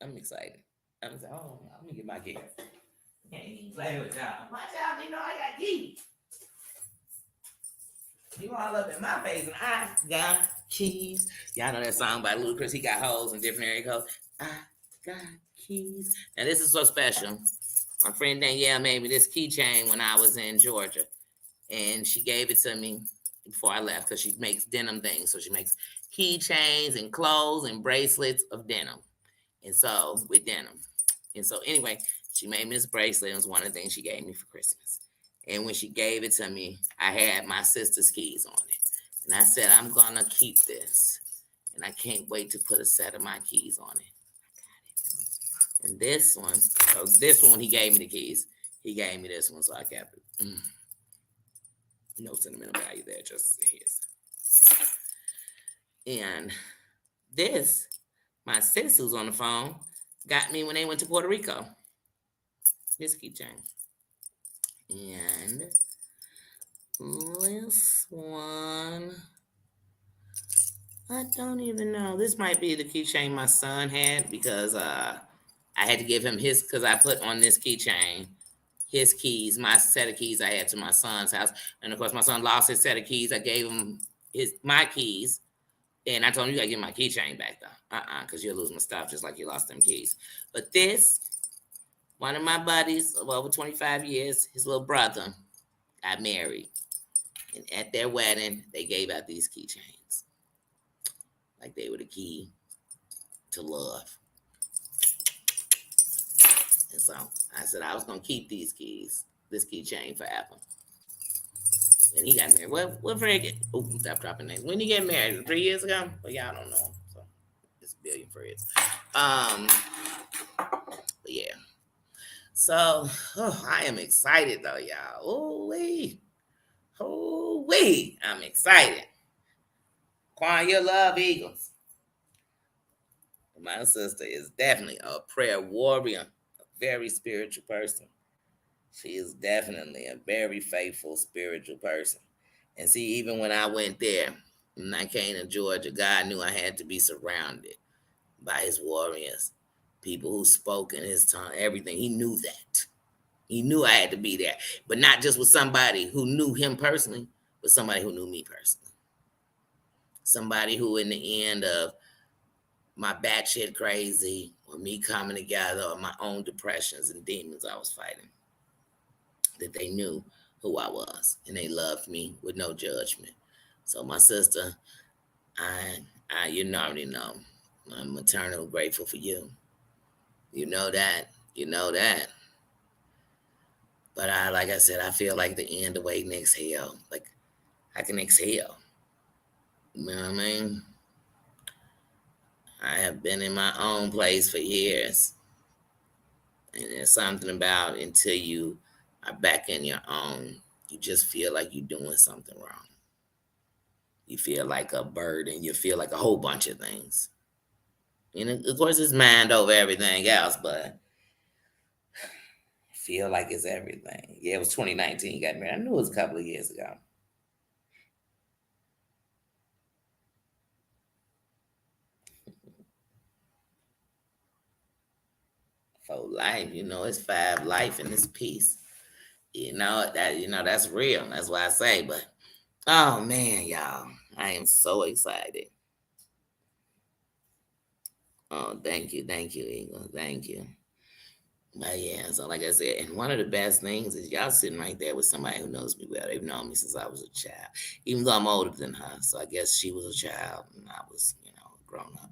I'm excited. I'm excited. Oh, let me get my keys. Can't even play with y'all. Watch out, you know I got keys. You all up in my face and I got keys. Y'all know that song by Ludacris. He got hoes in different area codes. I got keys. And this is so special. My friend Danielle made me this keychain when I was in Georgia. And she gave it to me before I left because she makes denim things. So she makes keychains and clothes and bracelets of denim. And so with denim. And so anyway, she made me this bracelet. It was one of the things she gave me for Christmas. And when she gave it to me, I had my sister's keys on it. And I said, I'm gonna keep this. And I can't wait to put a set of my keys on it. And this one, he gave me the keys. He gave me this one, so I kept it. No sentimental value there, just his. And this, my sis who's on the phone, got me when they went to Puerto Rico. This keychain. And this one, I don't even know. This might be the keychain my son had because I had to give him his, because I put on this keychain his keys, my set of keys I had to my son's house. And of course, my son lost his set of keys. I gave him my keys. And I told him, you gotta get my keychain back though. Because you'll lose my stuff just like you lost them keys. But this, one of my buddies of over 25 years, his little brother got married. And at their wedding, they gave out these keychains. Like they were the key to love. And so I said I was gonna keep these keys, this keychain forever. And he got married. What Fred get? Oh, stop dropping names. When he get married? 3 years ago? Well, y'all don't know. So it's billion Freds. But yeah. So I am excited though, y'all. Oh wee, I'm excited. Quan, you love Eagles. My sister is definitely a prayer warrior, a very spiritual person. She is definitely a very faithful spiritual person. And see, even when I went there, when I came to Georgia, God knew I had to be surrounded by his warriors, people who spoke in his tongue, everything. He knew that. He knew I had to be there, but not just with somebody who knew him personally, but somebody who knew me personally. Somebody who, in the end of my batshit crazy, or me coming together, or my own depressions and demons I was fighting, that they knew who I was and they loved me with no judgment. So my sister, you already know, I'm eternally grateful for you. You know that. You know that. But like I said, I feel like the end of waiting to exhale. Like I can exhale. You know what I mean? I have been in my own place for years. And there's something about until you are back in your own, you just feel like you're doing something wrong. You feel like a burden. You feel like a whole bunch of things. And of course, it's mind over everything else, but I feel like it's everything. Yeah, it was 2019 you got married. I knew it was a couple of years ago. For life, it's five life and it's peace. That's real. That's why I say, but oh man, y'all, I am so excited. Oh, thank you, Eagle. Thank you. But yeah, so like I said, and one of the best things is y'all sitting right there with somebody who knows me well. They've known me since I was a child, even though I'm older than her. So I guess she was a child and I was, grown up.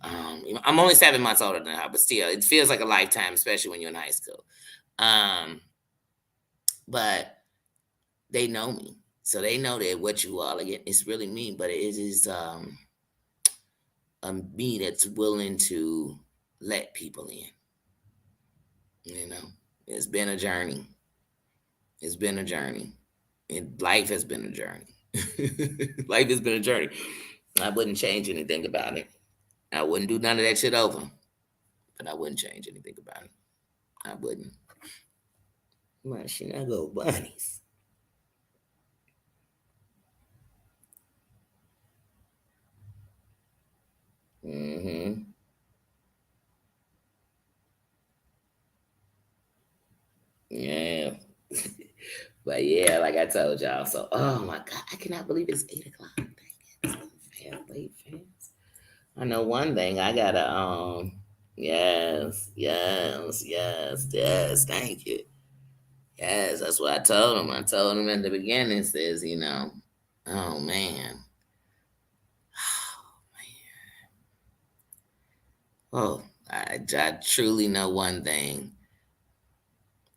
I'm only 7 months older than her, but still, it feels like a lifetime, especially when you're in high school. Um, but they know me, so they know that what you are. Like it's really me, but it is a me that's willing to let people in. You know, it's been a journey. It's been a journey. And life has been a journey. Life has been a journey. I wouldn't change anything about it. I wouldn't do none of that shit over, but I wouldn't change anything about it. I wouldn't. My shit, I go bunnies. Mm-hmm. Yeah. But yeah, like I told y'all. So, oh my God, I cannot believe it's 8 o'clock. Dang it. Fast, late, fast. I know one thing. I gotta yes, yes, yes, yes, thank you. Yes, that's what I told him. I told him at the beginning, says, oh man. Oh, I truly know one thing,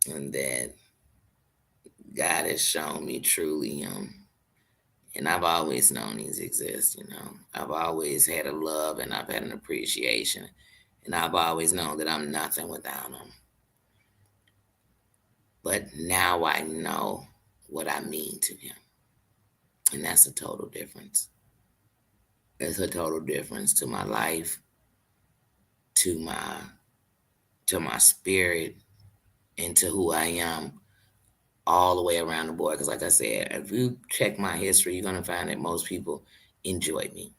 and that God has shown me truly and I've always known He's exist. I've always had a love and I've had an appreciation, and I've always known that I'm nothing without Him. But now I know what I mean to Him, and that's a total difference. It's a total difference to my life, to my spirit, and to who I am all the way around the board. Because, like I said, if you check my history, you're gonna find that most people enjoy me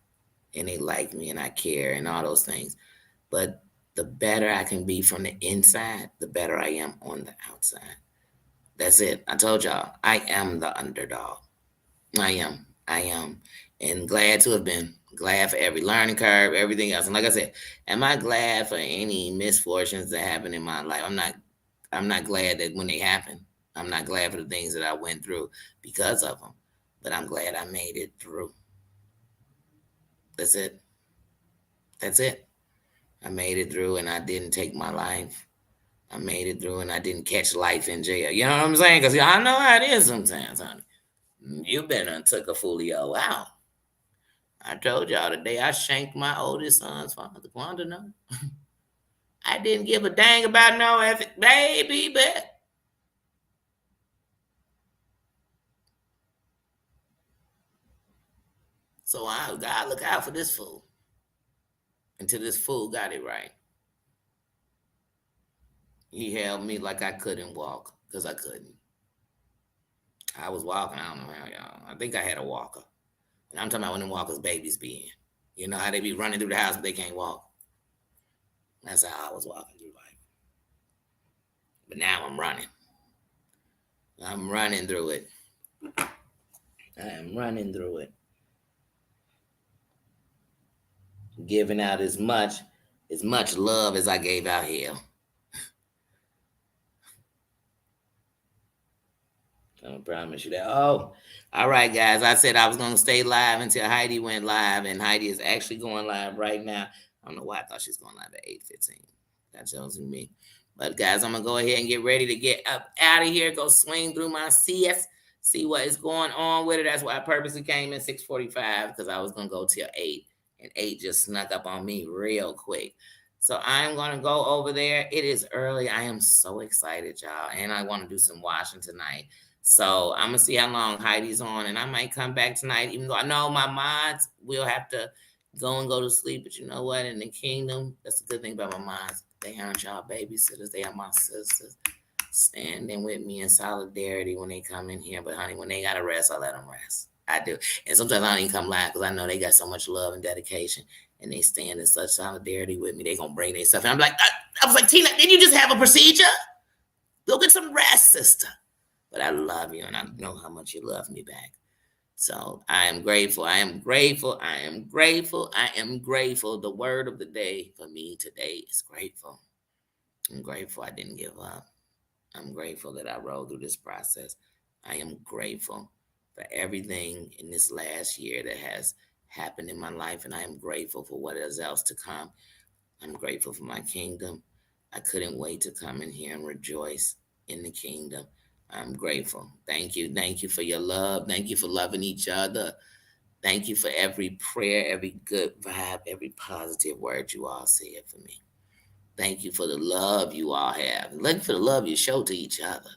and they like me and I care and all those things. But the better I can be from the inside, the better I am on the outside. That's it. I told y'all, I am the underdog. I am. I am. And glad to have been. Glad for every learning curve, everything else. And like I said, am I glad for any misfortunes that happen in my life? I'm not glad that when they happen. I'm not glad for the things that I went through because of them. But I'm glad I made it through. That's it. That's it. I made it through and I didn't take my life. I made it through and I didn't catch life in jail. You know what I'm saying? Because I know how it is sometimes, honey. You been and took a folio out. I told y'all the day I shanked my oldest son's father. Quanda know. I didn't give a dang about no effort, baby, but so I gotta look out for this fool until this fool got it right. He held me like I couldn't walk because I couldn't. I was walking. I don't know how y'all. I think I had a walker. And I'm talking about when them walkers babies be in. You know how they be running through the house but they can't walk. That's how I was walking through life. But now I'm running. I'm running through it. I am running through it. Giving out as much love as I gave out here. I promise you that. Oh, all right, guys. I said I was going to stay live until Heidi went live, and Heidi is actually going live right now. I don't know why I thought she was going live at 8:15. That tells me. But, guys, I'm going to go ahead and get ready to get up out of here, go swing through my CS, see what is going on with it. That's why I purposely came in 6:45 because I was going to go till 8, and 8 just snuck up on me real quick. So I'm going to go over there. It is early. I am so excited, y'all, and I want to do some washing tonight. So I'm gonna see how long Heidi's on, and I might come back tonight, even though I know my mods will have to go to sleep. But you know what? In the kingdom, that's the good thing about my mods. They aren't y'all babysitters. They are my sisters, standing with me in solidarity when they come in here. But honey, when they gotta rest, I let them rest. I do. And sometimes I don't even come live because I know they got so much love and dedication, and they stand in such solidarity with me. They gonna bring their stuff, and I'm like, I was like, Tina, didn't you just have a procedure? Go get some rest, sister. But I love you, and I know how much you love me back. So I am grateful. I am grateful. I am grateful. I am grateful. The word of the day for me today is grateful. I'm grateful I didn't give up. I'm grateful that I rode through this process. I am grateful for everything in this last year that has happened in my life, and I am grateful for what is else to come. I'm grateful for my kingdom. I couldn't wait to come in here and rejoice in the kingdom. I'm grateful. Thank you. Thank you for your love. Thank you for loving each other. Thank you for every prayer, every good vibe, every positive word you all said for me. Thank you for the love you all have. Thank you for the love you show to each other.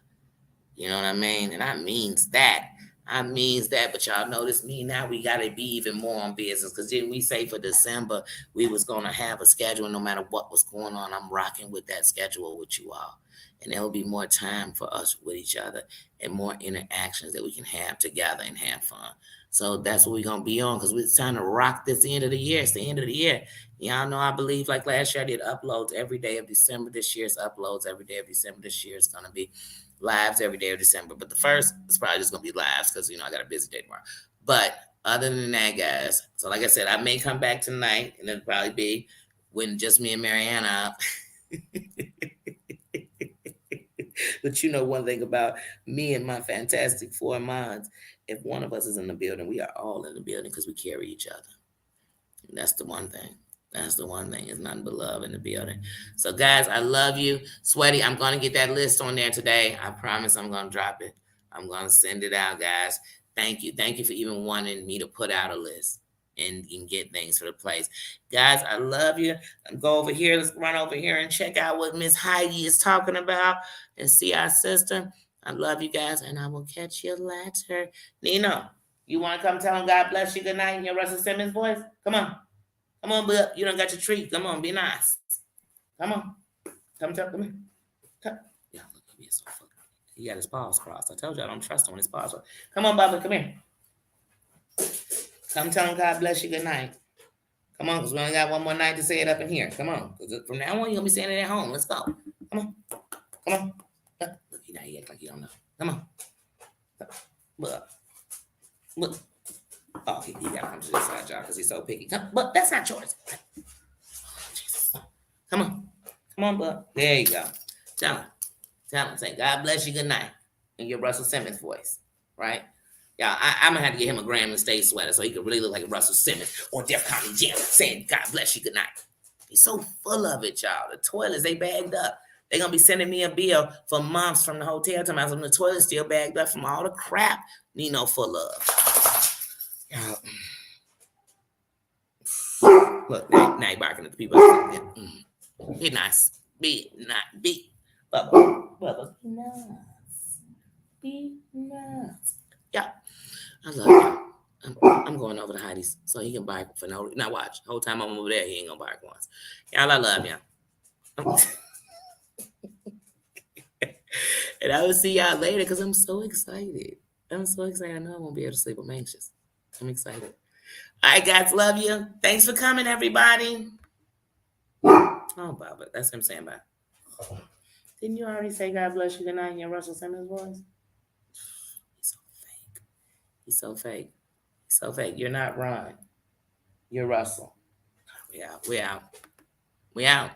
You know what I mean? And I means that. I means that, but y'all notice me now, we got to be even more on business because didn't we say for December we was going to have a schedule no matter what was going on? I'm rocking with that schedule with you all. And there'll be more time for us with each other and more interactions that we can have together and have fun. So that's what we're going to be on because it's time to rock this end of the year. It's the end of the year. Y'all know I believe like last year I did uploads every day of December. This year's uploads every day of December. This year is going to be lives every day of December. But the first is probably just going to be lives because, you know, I got a busy day tomorrow. But other than that, guys, so like I said, I may come back tonight and it'll probably be when just me and Mariana. But you know one thing about me and my fantastic four mods, if one of us is in the building, we are all in the building because we carry each other. And that's the one thing. That's the one thing. It's nothing but love in the building. So, guys, I love you. Sweaty, I'm going to get that list on there today. I promise I'm going to drop it. I'm going to send it out, guys. Thank you. Thank you for even wanting me to put out a list and get things for the place. Guys, I love you. Go over here. Let's run over here and check out what Miss Heidi is talking about and see our sister. I love you guys, and I will catch you later. Nino, you want to come tell them God bless you good night in your Russell Simmons voice? Come on. Come on, Bill. You don't got your treat. Come on, be nice. Come on. Come here. Come. Yeah, look, he is so fucking. He got his paws crossed. I told you I don't trust him when his paws are. Come on, Bubba. Come here. Come tell him God bless you good night. Come on, because we only got one more night to say it up in here. Come on. Because from now on, you're going to be saying it at home. Let's go. Come on. Come on. Look, he act like you don't know. Come on. Look. Oh, he got to come to this side, y'all, because he's so picky. But that's not yours. Oh, Jesus. Come on. Come on, bud. There you go. Tell him. Say, God bless you good night in your Russell Simmons voice, right? Yeah, I'm going to have to get him a Graham and Stay sweater so he could really look like Russell Simmons or Def Comedy Jam saying, God bless you good night. He's so full of it, y'all. The toilets, they bagged up. They're going to be sending me a bill for months from the hotel time. The toilet's still bagged up from all the crap Nino full of. Look, now you're barking at the people. Be nice. Be not. Be. Bubba. Be nice. Be nice. Yeah. I love you. I'm going over to Heidi's so he can bark for no reason. Now watch. The whole time I'm over there, he ain't gonna bark once. Y'all, I love y'all. And I will see y'all later because I'm so excited. I'm so excited. I know I won't be able to sleep. I'm anxious. I'm excited. All right, guys, love you. Thanks for coming, everybody. Oh, Baba, that's what I'm saying. Bye. Didn't you already say God bless you good night in your Russell Simmons voice? He's so fake. He's so fake. He's so fake. You're not Ron. You're Russell. We out. We out. We out.